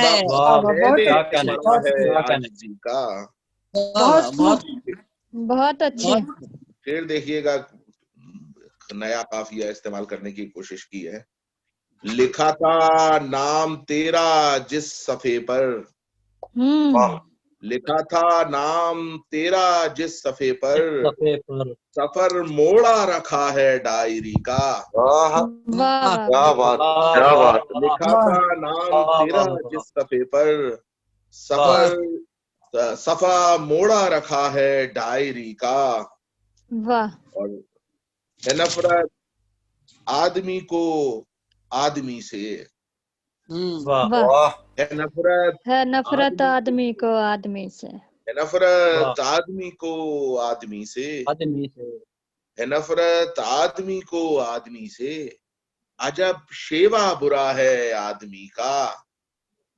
میں نے پڑھا ہے عاجزی کا. بہت اچھے. پھر دیکھیے گا، نیا قافیہ استعمال کرنے کی کوشش کی ہے. لکھا تھا نام تیرا جس صفحے پر، لکھا تھا نام تیرا جس صفحے پر، سفر موڑا رکھا ہے ڈائری کا. کیا بات، کیا بات، لکھا تھا نام تیرا جس صفحے پر، صفا موڑا رکھا ہے ڈائری کا. واہ. اور ہے نفرت آدمی کو آدمی سے، ہے نفرت ہے نفرت آدمی کو آدمی سے، ہے نفرت آدمی کو آدمی سے، ہے نفرت آدمی کو آدمی سے. عجب شیوا برا ہے آدمی کا،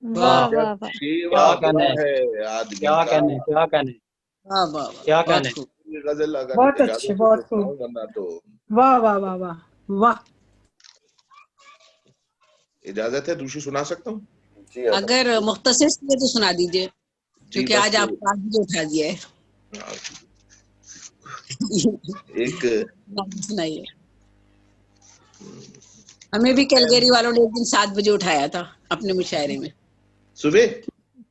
واہ واہ واہ. شیوا برا ہے آدمی کیا کا. کہنے کیا کہنے کیا کہنے. غزل اگر بہت اجازت اچھے، ہو بہت تو خوب. سناؤں، ورنہ تو واہ واہ واہ واہ واہ. اجازت ہے دوسری سنا سکتا ہوں؟ اگر مختصر سے تو سنا دیجیے، جی کیونکہ آج آپ آج بھی اٹھا دیا ہے. ایک سنائیے. ہمیں بھی کیلگری والوں نے ایک دن 7 بجے اٹھایا تھا اپنے مشاعرے میں. صبح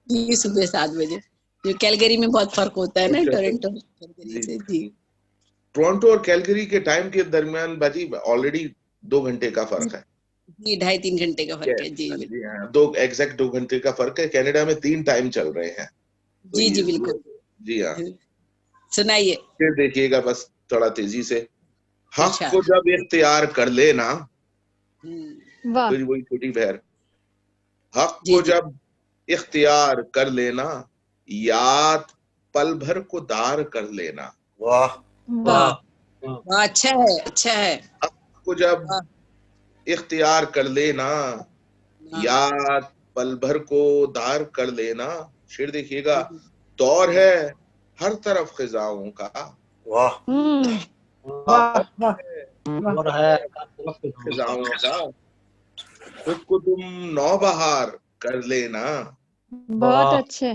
جی صبح 7 بجے. جو کیلگری میں بہت فرق ہوتا ہے نا ٹورنٹو سے. جی ٹورنٹو اور کیلگری کے ٹائم کے درمیان باجی آلریڈی 2 گھنٹے کا فرق ہے. جی 2.5-3 گھنٹے کا فرق ہے. جی جی ہاں، 2 گھنٹے کا فرق ہے. کینیڈا میں 3 ٹائم چل رہے ہیں. جی جی بالکل. جی ہاں، سنائیے. پھر دیکھیے گا بس تھوڑا تیزی سے. حق کو جب اختیار کر لینا، وہی چھوٹی بہر، حق کو جب اختیار کر لینا، یاد پل بھر کو دار کر لینا. واہ واہ اچھا ہے، اچھا ہے. حق کو جب اختیار کر لینا، یاد پل بھر کو دار کر لینا. شعر دیکھیے گا، دور ہے ہر طرف خزاؤں کا، واہ خزاؤں کا، خود کو تم نو بہار کر لینا. بہت اچھے.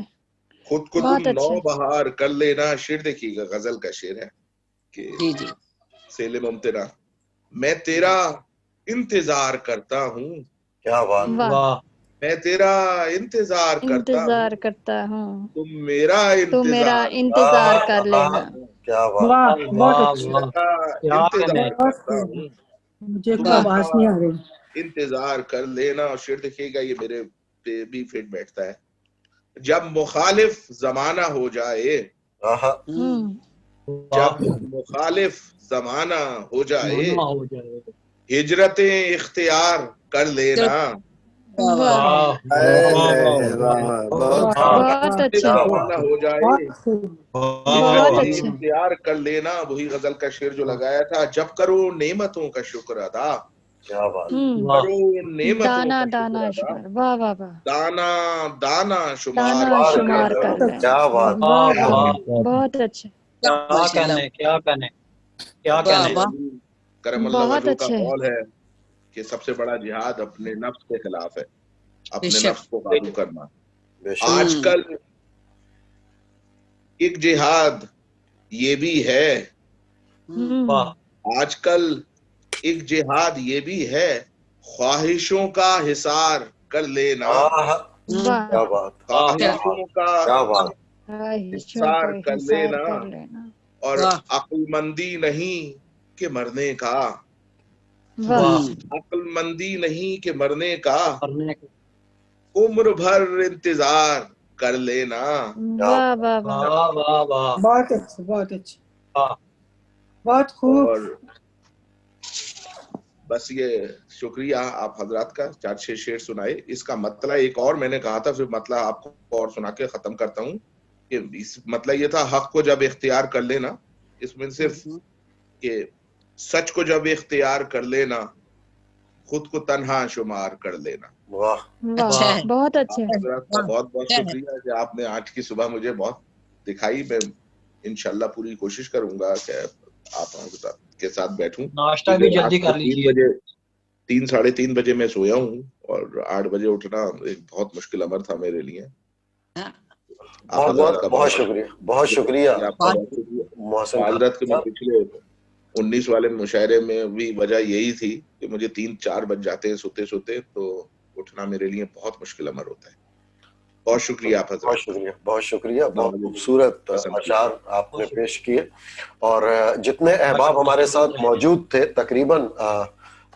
خود کو تم نو بہار کر لینا. شعر دیکھیے گا، غزل کا شعر ہے کہ سیل ممتنا، میں تیرا انتظار کرتا ہوں. کیا بات، میں تیرا انتظار کرتا ہوں، تم میرا انتظار کر لینا. کیا بات، واہ بہت اچھے. انتظار کرتا ہوں، مجھے تو آواز نہیں آ رہی. انتظار کر لینا. اور شعر دیکھیے گا، یہ میرے پہ بھی فٹ بیٹھتا ہے. جب مخالف زمانہ ہو جائے، جب مخالف زمانہ ہو جائے، ہجرتیں اختیار کر لینا. بہت اچھے. ہو جائے، ہجرتیں اختیار کر لینا. وہی غزل کا شعر جو لگایا تھا، جب کرو نعمتوں کا شکر ادا، کیا بات، کرو نعمتوں دانا کا دانا شکر ادا، شمار. واہ واہ واہ. دانا دانا دانا شمار کر لیں. کیا بات، بہت اچھے. کیا کہنے کیا کہنے کیا کہنے. کرم اللہ بہت وجہ کا اچھے. قول ہے، کہ سب سے بڑا جہاد اپنے نفس کے خلاف ہے, اپنے نفس کو قابو کرنا. آج کل ایک جہاد یہ بھی ہے, آج کل ایک جہاد یہ بھی ہے, خواہشوں کا حصار کر لینا, خواہشوں کا حصار کر لینا, اور عقل مندی نہیں کہ مرنے کا, عقل مندی نہیں کہ مرنے کا, عمر بھر انتظار کر لینا. بہت اچھا, بہت اچھا, بہت خوب. اور بس یہ شکریہ آپ حضرات کا, 4-6 شعر سنائے. اس کا مطلب ایک اور میں نے کہا تھا, پھر مطلب آپ کو اور سنا کے ختم کرتا ہوں, کہ مطلب یہ تھا حق کو جب اختیار کر لینا, اس میں صرف کہ سچ کو جب اختیار کر لینا, خود کو تنہا شمار کر لینا. واہ بہت اچھے. بہت بہت شکریہ کہ آپ نے آج کی صبح مجھے بہت دکھائی. میں انشاءاللہ پوری کوشش کروں گا کہ آپ کے ساتھ بیٹھوں. ناشتہ بھی جلدی کر لیجیے. 3-3:30 بجے میں سویا ہوں, اور 8 بجے اٹھنا ایک بہت مشکل امر تھا میرے لیے. بہت شکریہ, بہت شکریہ حضرت کے. میں پچھلے 19 والے مشاعرے میں بھی وجہ یہی تھی کہ مجھے 3-4 بج جاتے ہیں سوتے سوتے, تو اٹھنا میرے لیے بہت مشکل امر ہوتا ہے. بہت شکریہ آپ حضرت. بہت شکریہ, بہت شکریہ. بہت خوبصورت اشعار آپ نے پیش کیے, اور جتنے احباب ہمارے ساتھ موجود تھے تقریباً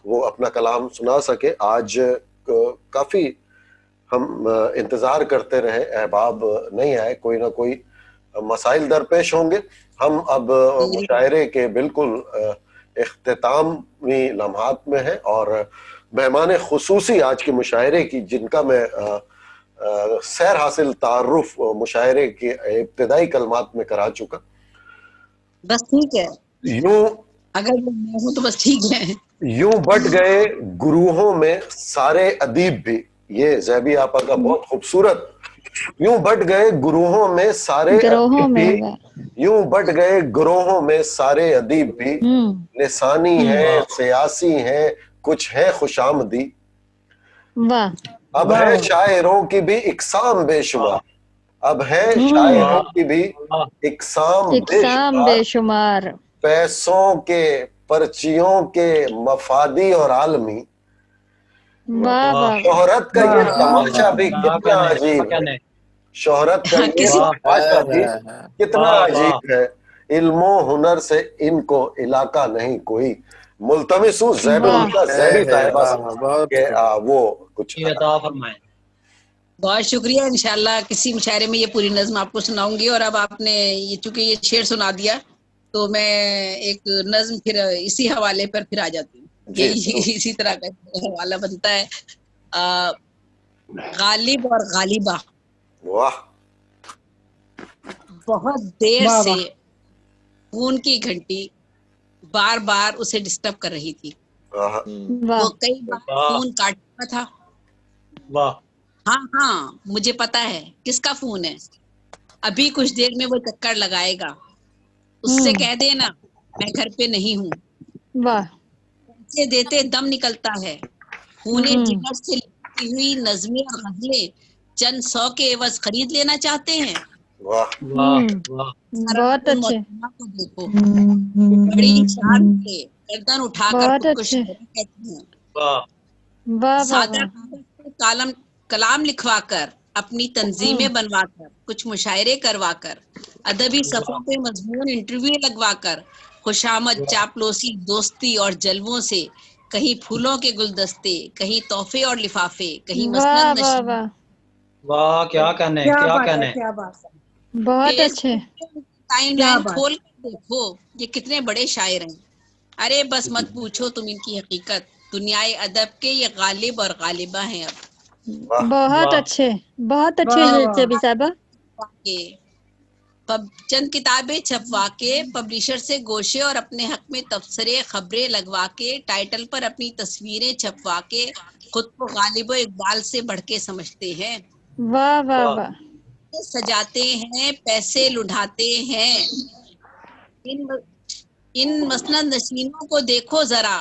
وہ اپنا کلام سنا سکے. آج کافی ہم انتظار کرتے رہے, احباب نہیں آئے, کوئی نہ کوئی مسائل درپیش ہوں گے. ہم اب مشاعرے کے بالکل اختتامی لمحات میں ہیں, اور مہمان خصوصی آج کے مشاعرے کی, جن کا میں سیر حاصل تعارف مشاعرے کے ابتدائی کلمات میں کرا چکا. بس ٹھیک ہے, یوں اگر میں ہوں تو بس ٹھیک ہے. یوں بٹ گئے گروہوں میں سارے ادیب بھی, یہ زیبی آپا کا بہت خوبصورت, یوں بٹ گئے گروہوں میں سارے ادیب بھی, یوں بٹ گئے گروہوں میں سارے ادیب بھی, لسانی ہیں سیاسی ہیں کچھ ہے خوش آمدی, اب ہے شاعروں کی بھی اقسام بے شمار, اب ہے شاعروں کی بھی اقسام بے شمار, پیسوں کے پرچیوں کے مفادی اور عالمی, شہرت کا یہ تماشا بھی کتنا عجیب ہے, شہرت کا یہ تماشا بھی کتنا عجیب ہے, علم و ہنر سے ان کو علاقہ نہیں کوئی. ملتمس ہوں زیبی صاحبہ کہ وہ کچھ عطا فرمائیں. بہت شکریہ. انشاءاللہ کسی مشاعرے میں یہ پوری نظم آپ کو سناؤں گی. اور اب آپ نے یہ چونکہ یہ شعر سنا دیا تو میں ایک نظم پھر اسی حوالے پر پھر آ جاتی ہوں. اسی طرح کا حوالہ بنتا ہے. غالب اور غالبہ. واہ. بہت دیر سے فون کی گھنٹی بار بار اسے ڈسٹرب کر رہی تھی. وہ کئی بار فون کاٹتا تھا. واہ. ہاں مجھے پتا ہے کس کا فون ہے, ابھی کچھ دیر میں وہ چکر لگائے گا, اس سے کہہ دینا میں گھر پہ نہیں ہوں. پیسے دیتے دم نکلتا ہے, خونے جگر سے لکھی ہوئی نظمیں اور غزلیں چند 100 کے عوض خرید لینا چاہتے ہیں. بہت اچھے. دیکھو بڑی شان سے گردن اٹھا کر خود کو شاعری کہتے ہیں. سادہ کلام لکھوا کر, اپنی تنظیمیں بنوا کر, کچھ مشاعرے کروا کر, ادبی صفوں پہ مضمون انٹرویو لگوا کر, خوشامد چاپلوسی دوستی اور جلووں سے, کہیں پھولوں کے گلدستے, کہیں تحفے اور لفافے, کہیں مسند نشین. واہ کیا کہنے, کیا کہنے, بہت اچھے. ٹائم لائن کھول کر دیکھو یہ کتنے بڑے شاعر ہیں. ارے بس مت پوچھو تم ان کی حقیقت, دنیائے ادب کے یہ غالب اور غالبہ ہیں. اب بہت اچھے, بہت اچھے زیبی صاحبہ. چند کتابیں چھپوا کے, پبلشر سے گوشے اور اپنے حق میں تبصرے خبریں لگوا کے, ٹائٹل پر اپنی تصویریں چھپوا کے خود کو غالب و اقبال سے بڑھ کے سمجھتے ہیں. واہ واہ واہ. سجاتے ہیں پیسے لٹاتے ہیں. ان مسند نشینوں کو دیکھو ذرا,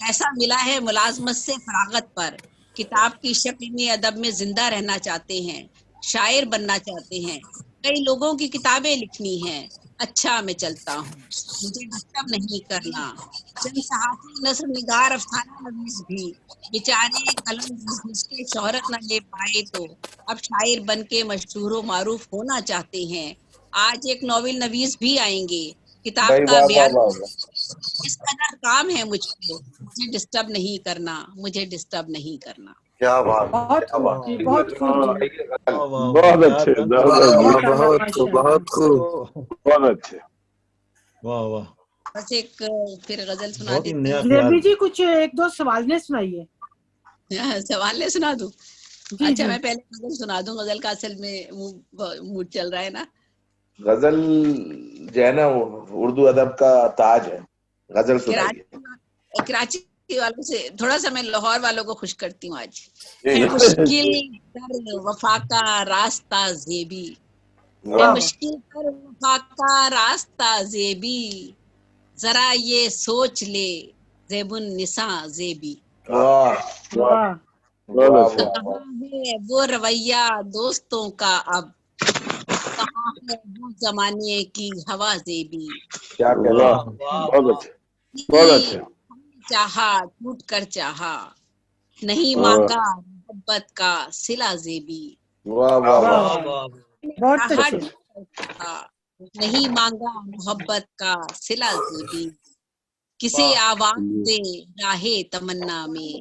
ایسا ملا ہے ملازمت سے فراغت پر، کتاب کی شکل میں ادب میں زندہ رہنا چاہتے ہیں، شاعر بننا چاہتے ہیں، کئی لوگوں کی کتابیں لکھنی ہیں، اچھا میں چلتا ہوں، مجھے ڈسٹرب نہیں کرنا۔ چند صحافی نثر نگار افسانہ نویس بھی بیچارے قلم گھس کے شہرت نہ لے پائے تو اب شاعر بن کے مشہور و معروف ہونا چاہتے ہیں۔ آج ایک ناول نویس بھی آئیں گے، کتاب کا بیان اس قدر کام ہے مجھ کو، مجھے ڈسٹرب نہیں کرنا، مجھے ڈسٹرب نہیں کرنا۔ کیا بات، بہت کیا بات، خوب جی، بہت خوب جی، بہت اچھے، بہت خوب، بہت خوب، بہت اچھے، واہ واہ، بس ایک پھر غزل سنا بہت ہی دیتی نیا ہوں۔ خیال۔ زیبی جی کچھ ایک دو سوالیں سنائیے۔ سوال لے سنا دوں؟ جی اچھا جی میں پہلے غزل سنا دوں، غزل کا اصل میں موڈ چل رہا ہے نا۔ غزل جو ہے نا وہ اردو ادب کا تاج ہے، غزل سنائیے۔ کراچی والوں سے تھوڑا سا میں لاہور والوں کو خوش کرتی ہوں آج۔ ہے مشکل در وفا کا راستہ زیبی، ہے مشکل در وفا کا راستہ زیبی، ذرا یہ سوچ لے زیب النساء زیبی۔ واہ واہ، کہاں ہے وہ رویہ دوستوں کا اب، کہاں ہے وہ زمانے کی ہوا زیبی، کیا کہنا، بہت اچھے، بہت اچھے، چاہا ٹوٹ کر چاہا، نہیں مانگا محبت کا صلہ زیبی، واہ واہ واہ واہ، واہ، بہت چاہا اچھے، ٹوٹ کر چاہا، نہیں مانگا محبت کا صلہ زیبی، کسی آواز سے راہ تمنا میں،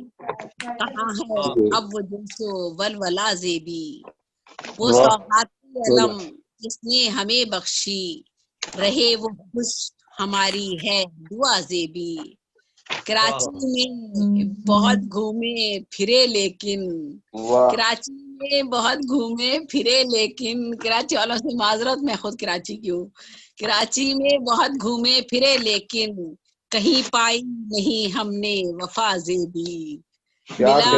کہاں ہے اب وہ جنس و ولولہ زیبی، وہ سوغات علم جس نے ہمیں بخشی، رہے وہ خوش ہماری ہے دعا زیبی، کراچی میں بہت گھومے پھرے لیکن، کراچی میں بہت گھومے پھرے لیکن، کراچی والوں سے معذرت، میں خود کراچی کی ہوں، کراچی میں بہت گھومے پھرے لیکن، کہیں پائی نہیں ہم نے وفا زیبی، ملا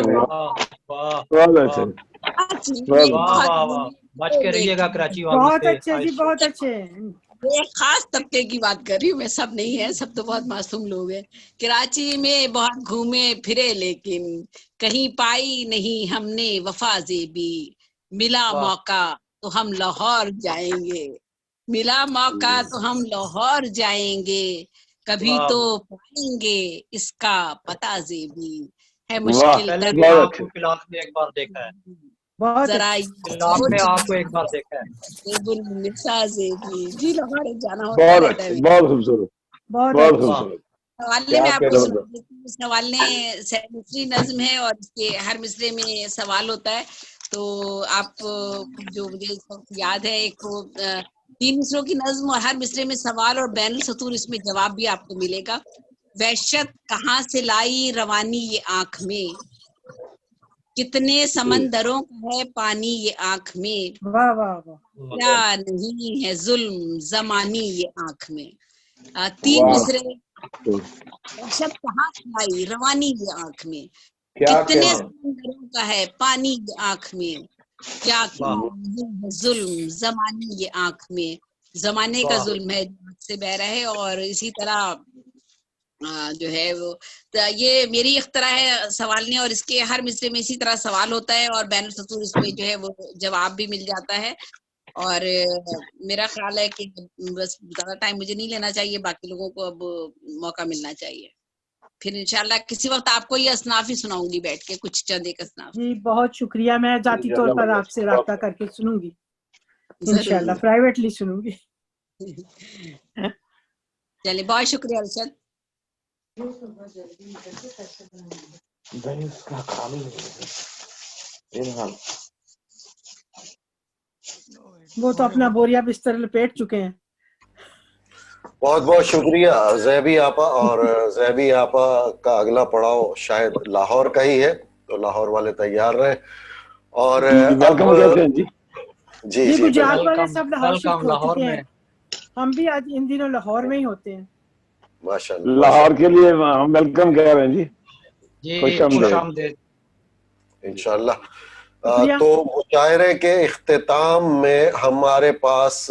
بہت اچھے، کراچی میں بہت گھومے بچ پھرے کے رہیے گا لیکن، کراچی والوں بہت سے۔ اچھے جی، بہت اچھے، ایک خاص طبقے کی بات کر رہی ہوں میں، سب نہیں ہے، سب تو بہت معصوم لوگ ہیں۔ کراچی میں بہت گھومے پھرے لیکن، کہیں پائی نہیں ہم نے وفا زیبی، ملا موقع تو ہم لاہور جائیں گے، ملا موقع تو ہم لاہور جائیں گے، کبھی تو پائیں گے اس کا پتہ زیبی، ہے مشکل پہلے در بھی بہت آپ اچھے، کو کلاس میں ایک بار دیکھا ہے، بہت ذرا اچھے، کلاس میں آپ کو ایک بار دیکھا ہے۔ زیب النساء زیبی، جی لاہور جانا ہوتا بہت رہتا ہے۔ اچھے، بہت خوبصورت، بہت بہت اچھے، خوبصورت، سوالنے کیا میں آپ کو کہنا، سنا دیتی ہوں، سوالنے مصری نظم ہے اور اس کے ہر مصرے میں سوال ہوتا ہے، تو آپ جو مجھے اس وقت یاد ہے، ایک وہ 3 مصروں کی نظم اور ہر مصرے میں سوال اور بین السطور اس میں جواب بھی آپ کو ملے گا۔ وحشت کہاں سے لائی روانی یہ آنکھ میں، کتنے سمندروں کا ہے پانی یہ آنکھ میں، واہ واہ واہ، کیا نہیں ہے ظلم زمانی یہ آنکھ میں۔ 3 مصرے، وحشت کہاں سے لائی روانی یہ آنکھ میں، کیا کتنے کہنا، سمندروں کا ہے پانی یہ آنکھ میں، کیا نہیں ہے ظلم زمانی یہ آنکھ میں، زمانے کا ظلم ہے جو آنکھ سے بہ رہا ہے۔ اور اسی طرح جو ہے وہ یہ میری اختراع ہے سوالنے، اور اس کے ہر مصرے میں اسی طرح سوال ہوتا ہے اور بین السطور اس میں جو ہے وہ جواب بھی مل جاتا ہے۔ اور میرا خیال ہے کہ بس زیادہ ٹائم مجھے نہیں لینا چاہیے، باقی لوگوں کو اب موقع ملنا چاہیے۔ پھر انشاءاللہ کسی وقت آپ کو یہ اصناف ہی سناؤں گی بیٹھ کے، کچھ چند ایک اصناف۔ جی بہت شکریہ، میں ذاتی طور پر آپ سے رابطہ کر کے سنوں گی، انشاءاللہ پرائیویٹلی سنوں گی۔ چلیے بہت شکریہ ارشد۔ وہ تو اپنا بوریا بستر لپیٹ چکے ہیں۔ بہت بہت شکریہ زیبی آپا، اور زیبی آپا کا اگلا پڑاؤ شاید لاہور کا ہی ہے، تو لاہور والے تیار رہیں۔ اور ویلکم کہتے ہیں جی، جی جی گجرات بالکل، والے سب لاہور شفٹ ویلکم ہو لاہور چکے میں۔ ہیں، ہم بھی آج ان دنوں لاہور میں ہی ہوتے ہیں۔ ماشاء اللہ، لاہور کے لیے ہم ویلکم کہہ رہے ہیں جی، جی خوش خوش آمدید، آمدید۔ انشاءاللہ۔ شکریہ۔ تو مشاعرے کے اختتام میں ہمارے پاس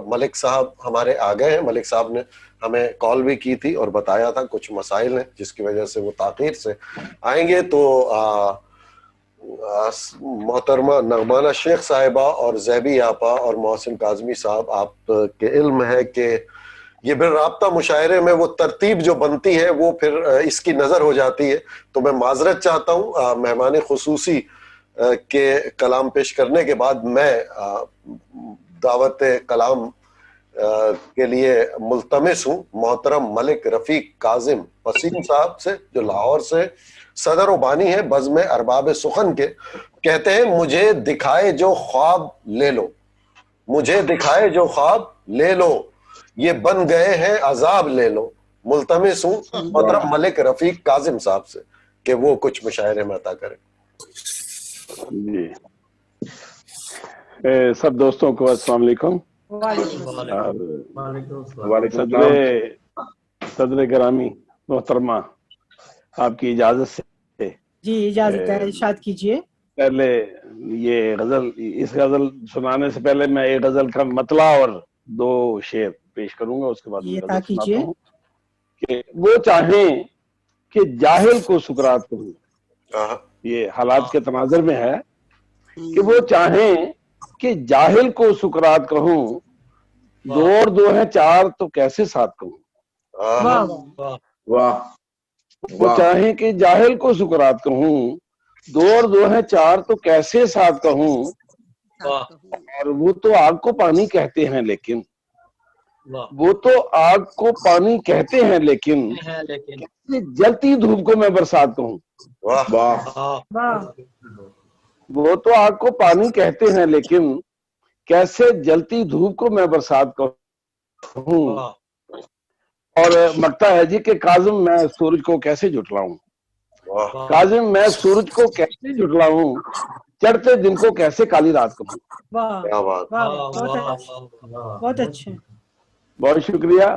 ملک صاحب ہمارے آ گئے ہیں، ملک صاحب نے ہمیں کال بھی کی تھی اور بتایا تھا کچھ مسائل ہیں جس کی وجہ سے وہ تاخیر سے آئیں گے. تو محترمہ نغمانہ شیخ صاحبہ اور زیبی آپا اور محسن کاظمی صاحب، آپ کے علم ہے کہ یہ بالرابطہ مشاعرے میں وہ ترتیب جو بنتی ہے وہ پھر اس کی نظر ہو جاتی ہے. تو میں معذرت چاہتا ہوں، مہمان خصوصی کے کلام پیش کرنے کے بعد میں دعوت کلام کے لیے ملتمس ہوں محترم ملک رفیق کاظم پسین صاحب سے، جو لاہور سے صدر و بانی ہیں بزم ارباب سخن کے. کہتے ہیں مجھے دکھائے جو خواب لے لو، مجھے دکھائے جو خواب لے لو، یہ بن گئے ہیں عذاب لے لو. ملتمس ہوں محترم ملک رفیق کاظم صاحب سے کہ وہ کچھ مشاعرے میں عطا کریں. جی سب دوستوں کو السلام علیکم. صدر گرامی محترمہ، آپ کی اجازت سے جی اجازت ہے، ارشاد کیجیے. پہلے یہ غزل، اس غزل سنانے سے پہلے میں ایک غزل کا مطلع اور 2 شعر پیش کروں گا، اس کے بعد غزل سناتا ہوں. کہ وہ چاہیں کہ جاہل کو سکرات کہوں، یہ حالات کے تناظر میں ہے کہ وہ چاہیں کہ جاہل کو سکرات کہوں، 2 اور 2 ہیں 4 تو کیسے 7 کہوں. وہ چاہیں کہ جاہل کو سکرات کہوں، 2 اور 2 ہیں 4 تو کیسے 7 کہوں. اور وہ تو آگ کو پانی کہتے ہیں لیکن، وہ تو آگ کو پانی کہتے ہیں لیکن جلتی دھوپ کو میں برسات کہوں. وہ تو آگ کو پانی کہتے ہیں لیکن کیسے جلتی دھوپ کو میں برسات کہوں. اور مکتا ہے جی کہ کاظم میں سورج کو کیسے جھٹلاؤں، کاظم میں سورج کو کیسے جھٹلاؤں، چڑھتے دن کو کیسے کالی رات کہوں. بہت اچھے، بہت شکریہ.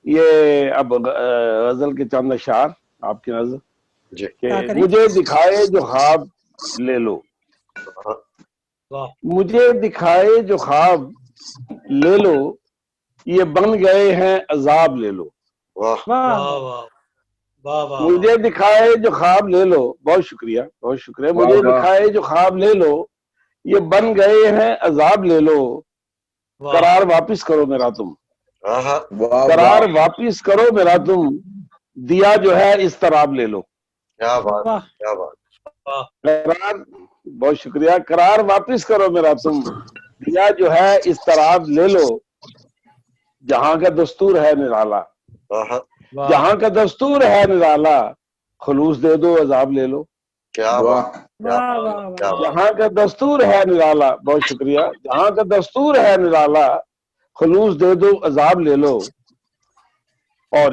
یہ اب غزل کے چند اشعار آپ کی نظر. کہ مجھے دکھائے جو خواب لے لو، مجھے دکھائے جو خواب لے لو، یہ بن گئے ہیں عذاب لے لو. مجھے دکھائے جو خواب لے لو، بہت شکریہ بہت شکریہ. مجھے دکھائے جو خواب لے لو، یہ بن گئے ہیں عذاب لے لو. قرار واپس کرو میرا تم، قرار واپس کرو میرا تم، دیا جو ہے اضطراب لے لو. کیا بات کیا بات. قرار، بہت شکریہ. قرار واپس کرو میرا تم، دیا جو ہے اضطراب لے لو. جہاں کا دستور ہے نرالا، جہاں کا دستور ہے نرالا، خلوص دے دو عذاب لے لو. کیا بات. جہاں کا دستور ہے نرالا، بہت شکریہ. جہاں کا دستور ہے نرالا، خلوص دے دو عذاب لے لو. اور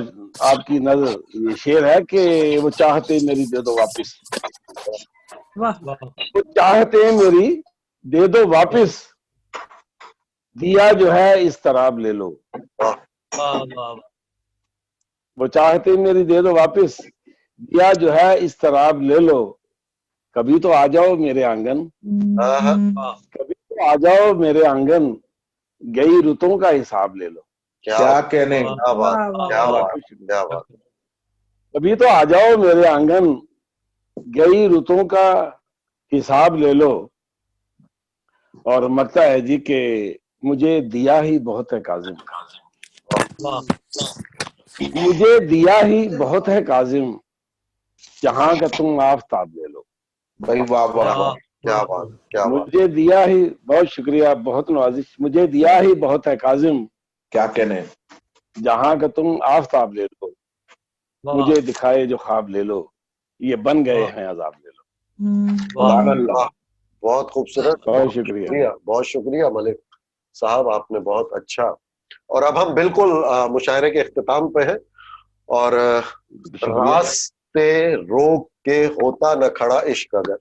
آپ کی نظر یہ شعر ہے کہ وہ چاہتے میری دے دو واپس، وہ چاہتے میری دے دو واپس، دیا جو ہے اضطراب لے لو. وہ چاہتے میری دے دو واپس، دیا جو ہے اضطراب لے لو. کبھی تو آ جاؤ میرے آنگن، کبھی تو آ جاؤ میرے آنگن، گئی رتوں کا حساب لے لو. کیا کہنے. کیا بات کیا بات کیا بات. کبھی تو آ جاؤ میرے آنگن، گئی رتوں کا حساب لے لو. اور مکتا ہے جی کہ مجھے دیا ہی بہت ہے کاظم، مجھے دیا ہی بہت ہے کاظم، جہاں کا تم آفتاب لے لو. بھائی واہ واہ کیا بات کیا بات. مجھے دیا ہی، بہت شکریہ بہت نوازش. مجھے دیا ہی بہت ہے کاظم، کیا کہنے. جہاں کا تم آفتاب لے لو، مجھے دکھائے جو خواب لے لو، یہ بن گئے ہیں عذاب لے لو. سبحان اللہ. بہت خوبصورت. بہت شکریہ بہت شکریہ ملک صاحب، آپ نے بہت اچھا. اور اب ہم بالکل مشاعرے کے اختتام پہ ہیں. اور راستے روک کے ہوتا نہ کھڑا عشق اگر،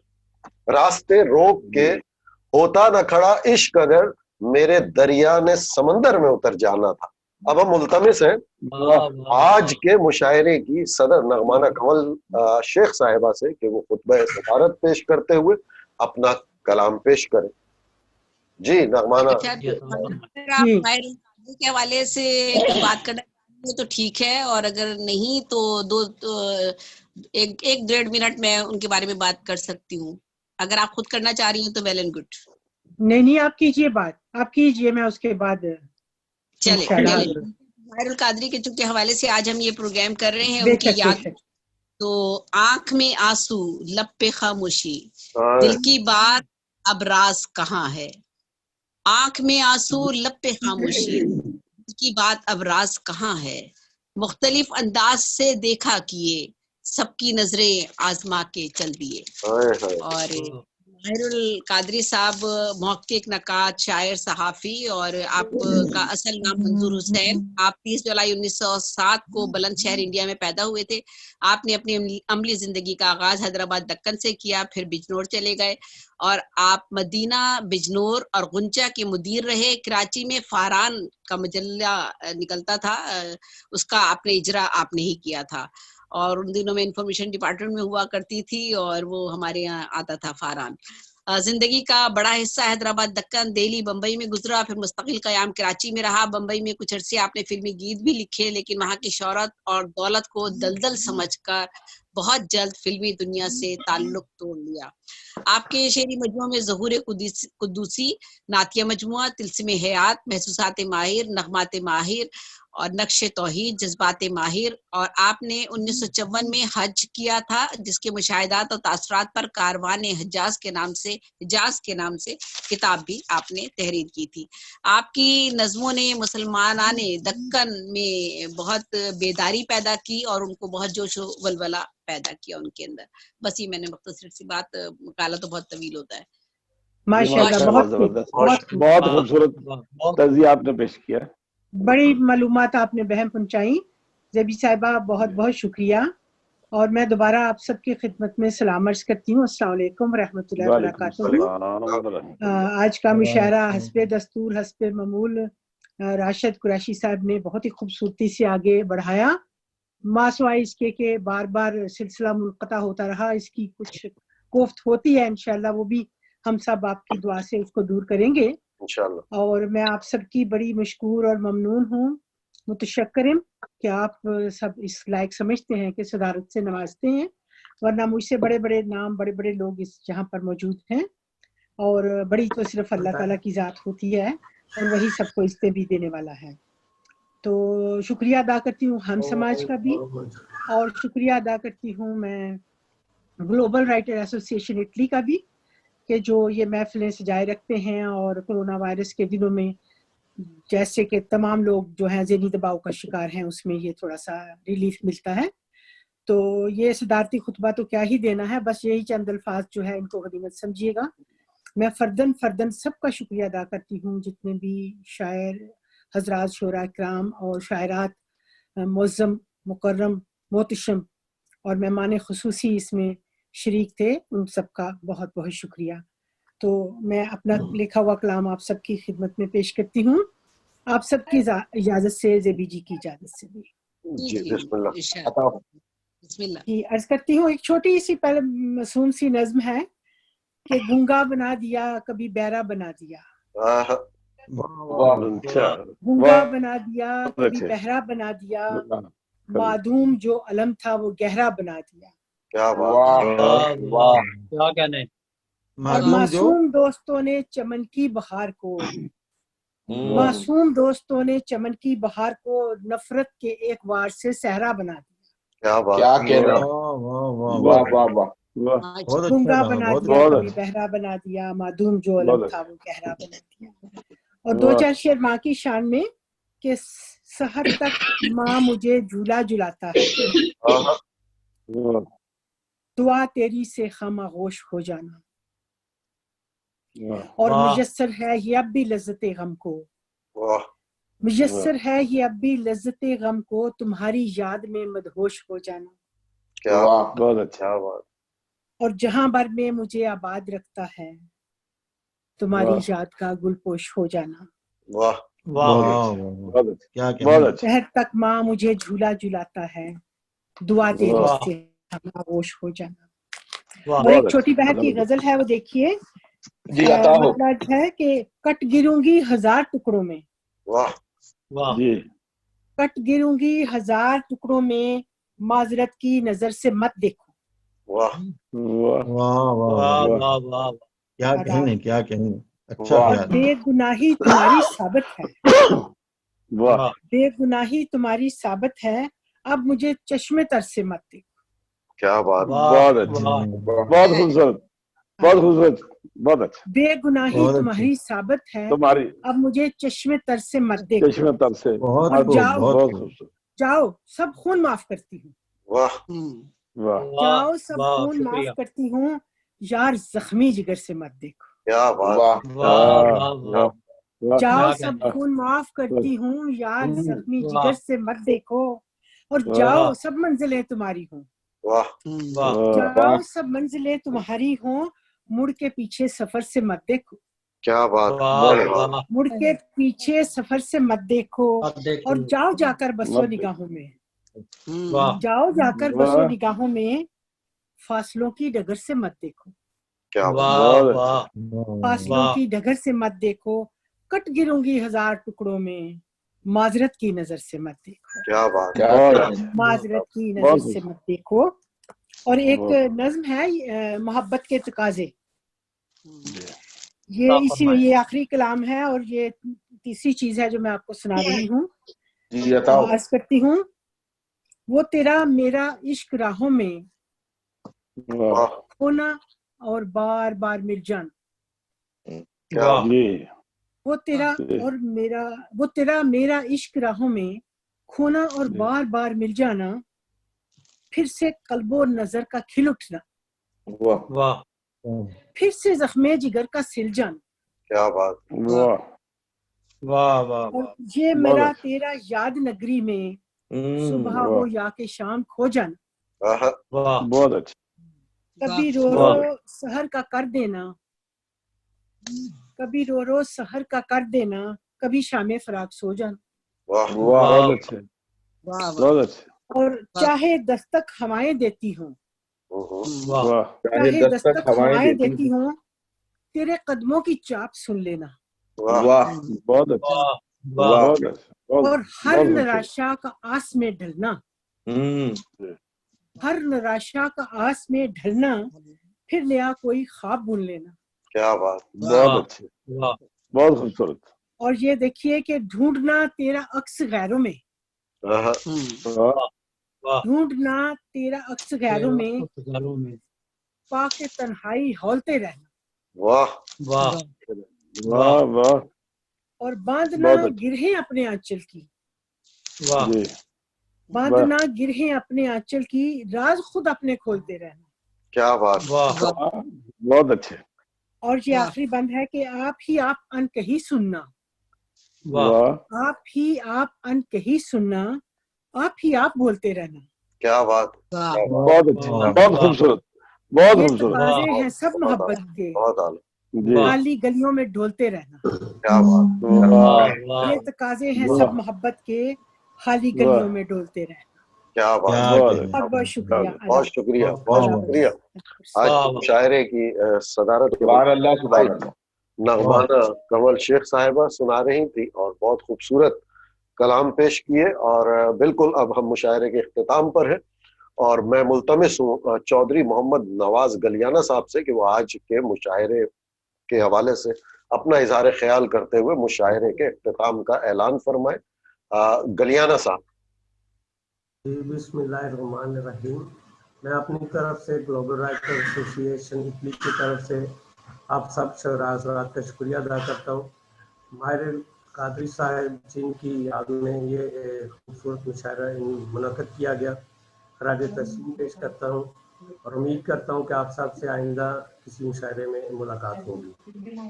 راستے روک کے ہوتا نہ کھڑا عشق اگر، میرے دریا نے سمندر میں اتر جانا تھا. اب ہم ملتمس ہیں آج کے مشاعرے کی صدر نغمانہ کنول شیخ صاحبہ سے کہ وہ خطبہ سفارت پیش کرتے ہوئے اپنا کلام پیش کریں. جی نغمانہ. کے حوالے سے بات کرنا تو ٹھیک ہے، اور اگر نہیں تو ایک 1.5 منٹ میں ان کے بارے میں بات کر سکتی ہوں. اگر آپ خود کرنا چاہ رہی ہیں تو ویل اینڈ گڈ. نہیں آپ کیجئے بات، آپ کیجئے، میں اس کے بعد. چلے ظاہر القادری کے چونکہ حوالے سے آج ہم یہ پروگرام کر رہے ہیں ان کی یاد. تو آنکھ میں آنسو لب پہ خاموشی، دل کی بات اب راز کہاں ہے. آنکھ میں آنسو لب پہ خاموشی، دل کی بات اب راز کہاں ہے. مختلف انداز سے دیکھا کیے، سب کی نظریں آزما کے چل دیے. اور ظاہر القادری صاحب محقق، نقاد، شاعر، صحافی، اور آپ کا اصل نام منظور حسین. آپ 30 جولائی 1907 کو بلند شہر انڈیا میں پیدا ہوئے تھے. آپ نے اپنی عملی زندگی کا آغاز حیدرآباد دکن سے کیا، پھر بجنور چلے گئے اور آپ مدینہ، بجنور اور غنچہ کے مدیر رہے. کراچی میں فاران کا مجلہ نکلتا تھا، اس کا آپ نے اجرا آپ نے ہی کیا تھا، اور ان دنوں میں انفارمیشن ڈپارٹمنٹ میں ہوا کرتی تھی اور وہ ہمارے یہاں آتا تھا فاران. زندگی کا بڑا حصہ حیدرآباد، دکن، دہلی، بمبئی میں گزرا، پھر مستقل قیام کراچی میں رہا. بمبئی میں کچھ عرصے آپ نے فلمی گیت بھی لکھے، لیکن وہاں کی شہرت اور دولت کو دلدل سمجھ کر بہت جلد فلمی دنیا سے تعلق توڑ لیا. آپ کے شعری مجموعوں میں ظہور قدوسی، نعتیہ مجموعہ، طلسم حیات، محسوسات ماہر، نغمات ماہر اور نقش توحید، جذبات ماہر. اور آپ نے 1954 میں حج کیا تھا، جس کے مشاہدات اور تاثرات پر کاروان حجاز کے نام سے کتاب بھی آپ نے تحریر کی تھی. آپ کی نظموں نے مسلمانان دکن میں بہت بیداری پیدا کی اور ان کو بہت جوش و ولولہ پیدا کیا ان کے اندر. بس یہ میں نے مختصر سی بات، مقالہ تو بہت طویل ہوتا ہے. بہت خوبصورت تجزیہ آپ نے پیش کیا، بڑی معلومات آپ نے بہم پہنچائی. زیبی صاحبہ بہت بہت شکریہ، اور میں دوبارہ آپ سب کی خدمت میں سلام عرض کرتی ہوں. السلام علیکم ورحمۃ اللہ وبرکاتہ. آج کا مشاعرہ حسب دستور، حسب معمول راشد قریشی صاحب نے بہت ہی خوبصورتی سے آگے بڑھایا، ماسوائے اس کے کہ بار بار سلسلہ منقطع ہوتا رہا. اس کی کچھ کوفت ہوتی ہے، انشاءاللہ وہ بھی ہم سب آپ کی دعا سے اس کو دور کریں گے انشاءاللہ. اور میں آپ سب کی بڑی مشکور اور ممنون ہوں، متشکرم کہ آپ سب اس لائق سمجھتے ہیں کہ صدارت سے نوازتے ہیں، ورنہ مجھ سے بڑے بڑے نام، بڑے بڑے لوگ اس جہاں پر موجود ہیں، اور بڑی تو صرف اللہ تعالیٰ کی ذات ہوتی ہے اور وہی سب کو عزتیں بھی دینے والا ہے. تو شکریہ ادا کرتی ہوں ہم سماج کا بھی، اور شکریہ ادا کرتی ہوں میں گلوبل رائٹر ایسوسی ایشن اٹلی کا بھی، کہ جو یہ محفلیں سجائے رکھتے ہیں. اور کرونا وائرس کے دنوں میں جیسے کہ تمام لوگ جو ہیں ذہنی دباؤ کا شکار ہیں، اس میں یہ تھوڑا سا ریلیف ملتا ہے. تو یہ صدارتی خطبہ تو کیا ہی دینا ہے، بس یہی چند الفاظ جو ہے ان کو غنیمت سمجھیے گا. میں فردن سب کا شکریہ ادا کرتی ہوں، جتنے بھی شاعر حضرات، شعراء کرام اور شاعرات معظم، مکرم، محتشم اور مہمان خصوصی اس میں شریک تھے، ان سب کا بہت بہت شکریہ. تو میں اپنا لکھا ہوا کلام آپ سب کی خدمت میں پیش کرتی ہوں، آپ سب کی اجازت سے، زیبی جی کی اجازت سے بھی. بسم اللہ. عرض کرتی ہوں، ایک چھوٹی سی پہلے معصوم سی نظم ہے کہ گنگا بنا دیا کبھی بہرا بنا دیا، گنگا بنا دیا کبھی بہرا بنا دیا، معدوم جو علم تھا وہ گہرا بنا دیا. کیا بات، کیا کہنے. اور معصوم دوستوں نے چمن کی بہار کو، معصوم دوستوں نے چمن کی بہار کو نفرت کے ایک وار سے صحرا بنا دیا. کیا بات، گنگا بنا دیا کبھی بہرا بنا دیا، معدوم جو علم تھا وہ گہرا بنا دیا. اور دو چار شعر ماں کی شان میں کہ سحر تک ماں مجھے جھولا جھلاتا ہے، دعا تیری سے خم آغوش ہو جانا، اور میسر ہے یہ اب بھی لذت غم کو، میسر ہے یہ اب بھی لذت غم کو، تمہاری یاد میں مدہوش ہو جانا. کیا بہت اچھا بات. اور جہاں بھر میں مجھے آباد رکھتا ہے، تمہاری یاد کا گل پوش ہو جانا. شہر تک ماں مجھے جھولا جھلاتا ہے، دعا تیری سے خاموش ہو جانا. اور ایک چھوٹی بہن کی غزل ہے، وہ دیکھیے. مطلب ہے کہ کٹ گروں گی ہزار ٹکڑوں میں، کٹ گروں گی ہزار ٹکڑوں میں معذرت کی نظر سے مت دیکھو. واہ واہ واہ واہ واہ، کیا کہنے کیا کہنے، اچھا خیال. بے گناہی تمہاری ثابت ہے، واہ بے گناہی تمہاری ثابت ہے، اب مجھے چشمے تر سے مت دیکھو. کیا بات، بہت اچھا، بہت خوبصورت، بہت خوبصورت، بہت اچھا. بے گناہی تمہاری ثابت ہے، تمہاری اب مجھے چشمے تر سے مت دیکھو. چشمے تر سے، بہت اور خوب، جاؤ بہت خوبصورت. جاؤ سب خون معاف کرتی ہوں. واہ واہ جاؤ سب خون معاف کرتی ہوں، یار زخمی جگر سے مت دیکھو. کیا بات، جاؤ سب خون معاف کرتی ہوں، یار زخمی جگر سے مت دیکھو. اور جاؤ سب منزلیں تمہاری ہوں، واہ جاؤ سب منزلیں تمہاری ہوں، مڑ کے پیچھے سفر سے مت دیکھو. کیا بات، مڑ کے پیچھے سفر سے مت دیکھو. اور جاؤ جا کر بسو نگاہوں میں، جاؤ جا کر بسو نگاہوں میں، فاصلوں کی ڈگر سے مت دیکھو. کیا فاصلوں کی ڈگر سے مت دیکھو. کٹ گروں گی ہزار ٹکڑوں میں، معذرت کی نظر سے مت دیکھو. کیا بات، معذرت کی نظر سے مت دیکھو. اور ایک نظم ہے محبت کے تقاضے، یہ آخری کلام ہے اور یہ تیسری چیز ہے جو میں آپ کو سنا رہی ہوں. عرض کرتی ہوں، وہ تیرا میرا عشق راہوں میں کھونا اور بار بار مل جانا. وہ تیرا میرا عشق راہوں میں کھونا اور بار بار مل جانا، پھر سے قلب و نظر کا کھل اٹھنا، پھر سے زخم جگر کا سل جانا. کیا بات، اور یہ میرا تیرا یاد نگری میں صبح ہو یا کہ شام کھو جانا. بہت اچھا. کبھی رو رو سحر کا کر دینا، کبھی رو رو سحر کا کر دینا، کبھی شام فراق سو جانا. بہت اچھا، بہت اچھا. اور چاہے دستک ہوائیں دیتی ہوں، چاہے دستک ہوائیں دیتی ہوں، تیرے قدموں کی چاپ سن لینا. بہت اچھا، بہت اچھا. اور ہر نراشا کا آس میں ڈھلنا، ہر نراشا کا آس میں ڈھلنا، پھر نیا کوئی خواب بن لینا. کیا بات، بہت اچھے، بہت خوبصورت. اور یہ دیکھیے کہ ڈھونڈنا تیرا عکس غیروں میں، ڈھونڈنا تیرا عکس غیروں میں، پاک تنہائی ہولتے رہنا. واہ واہ واہ. اور باندھنا گرہیں اپنے آنچل کی، باندھنا گرہیں اپنے آنچل کی، راز خود اپنے کھولتے رہنا. کیا بات، بہت اچھے. اور یہ آخری بند ہے کہ آپ ہی آپ ان کہیں سننا، آپ ہی آپ ان کہیں سننا، آپ ہی آپ بولتے رہنا. کیا بات، بہت اچھا، بہت خوبصورت، بہت یہ خوبصورت. تقاضے ہیں سب محبت کے، بہت اعلیٰ. خالی گلیوں میں ڈھولتے رہنا. کیا بات، یہ تقاضے ہیں سب محبت کے، خالی گلیوں میں ڈھولتے رہنا. کیا بات، بہت بہت شکریہ. بہت شکریہ، بہت شکریہ. آج مشاعرے کی صدارت نغمانہ کنول شیخ صاحبہ سنا رہی تھی اور بہت خوبصورت کلام پیش کیے. اور بالکل اب ہم مشاعرے کے اختتام پر ہیں اور میں ملتمس ہوں چودھری محمد نواز گلیانہ صاحب سے کہ وہ آج کے مشاعرے کے حوالے سے اپنا اظہار خیال کرتے ہوئے مشاعرے کے اختتام کا اعلان فرمائے. گلیانہ صاحب. بسم اللہ الرحمن الرحیم. میں اپنی طرف سے گلوبل رائٹر ایسوسی ایشن اٹلی کی طرف سے آپ سب شعراء حضرات کا شکریہ ادا کرتا ہوں. ماہر قادری صاحب جن کی یاد میں یہ خوبصورت مشاعرہ منعقد کیا گیا، خراج تحسین پیش کرتا ہوں اور امید کرتا ہوں کہ آپ سب سے آئندہ کسی مشاعرے میں ملاقات ہوگی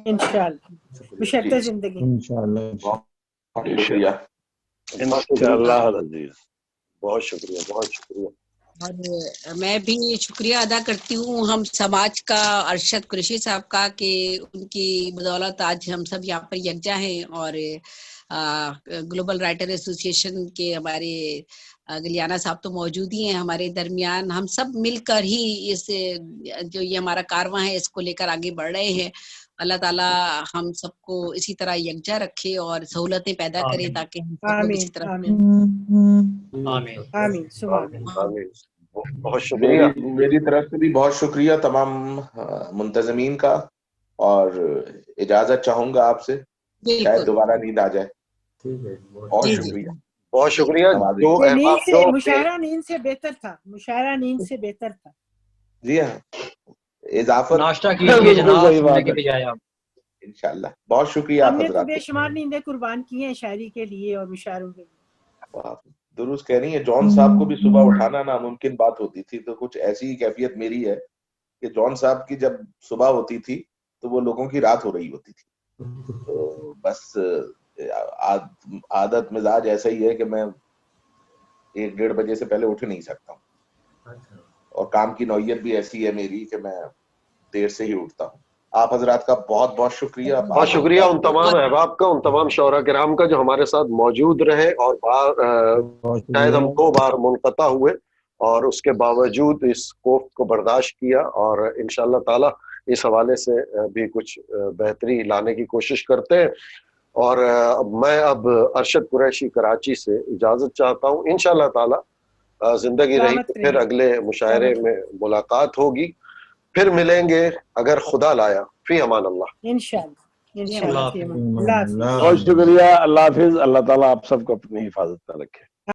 انشاءاللہ، بشرط زندگی. انشاءاللہ، شکریہ. انشاءاللہ عزیز. بہت شکریہ، بہت شکریہ. اور میں بھی شکریہ ادا کرتی ہوں ہم سماج کا، ارشد قریشی صاحب کا، کہ ان کی بدولت آج ہم سب یہاں پر یکجا ہیں. اور گلوبل رائٹر ایسوسی ایشن کے ہمارے گلیانہ صاحب تو موجود ہی ہیں ہمارے درمیان. ہم سب مل کر ہی اس جو یہ ہمارا کارواں ہے اس کو لے کر آگے بڑھ رہے ہیں. اللہ تعالیٰ ہم سب کو اسی طرح یکجا رکھے اور سہولتیں پیدا کرے تاکہ ہم سب لوگ اسی طرح بہت شکریہ. میری طرف سے بھی بہت شکریہ تمام منتظمین کا, اور اجازت چاہوں گا آپ سے, شاید دوبارہ نیند آ جائے. بہت شکریہ, بہت شکریہ. مشاعرہ نیند سے بہتر تھا, مشاعرہ نیند سے بہتر تھا. جی ہاں, اضافہ ناشتہ کیجیے جناب, سننے کے بجائے آپ. انشاءاللہ. بہت شکریہ ہم نے تو حضرات. بے شمار نیندیں قربان کی ہیں شاعری کے لیے اور مشاعروں کے لیے. درست کہہ رہی ہے. جان صاحب کو بھی صبح اٹھانا ناممکن بات ہوتی تھی, تو کچھ ایسی کیفیت میری ہے کہ جان صاحب کی جب صبح ہوتی تھی تو وہ لوگوں کی رات ہو رہی ہوتی تھی. تو بس عادت مزاج ایسا ہی ہے کہ میں 1-1:30 بجے سے پہلے اٹھ نہیں سکتا ہوں, اور کام کی نوعیت بھی ایسی ہے میری کہ میں دیر سے ہی اٹھتا ہوں. آپ حضرات کا بہت بہت شکریہ. بہت شکریہ ان تمام احباب کا, ان تمام شعراء کرام کا جو ہمارے ساتھ موجود رہے, اور شاید ہم 2 بار منقطع ہوئے اور اس کے باوجود اس کوفت کو برداشت کیا, اور انشاءاللہ تعالی اس حوالے سے بھی کچھ بہتری لانے کی کوشش کرتے ہیں. اور میں اب ارشد قریشی کراچی سے اجازت چاہتا ہوں. انشاءاللہ تعالی زندگی رہی تو پھر اگلے مشاعرے میں ملاقات ہوگی, پھر ملیں گے اگر خدا لایا. فی امان اللہ. انشاءاللہ. بہت شکریہ. اللہ حافظ. اللہ تعالیٰ آپ سب کو اپنی حفاظت میں رکھے.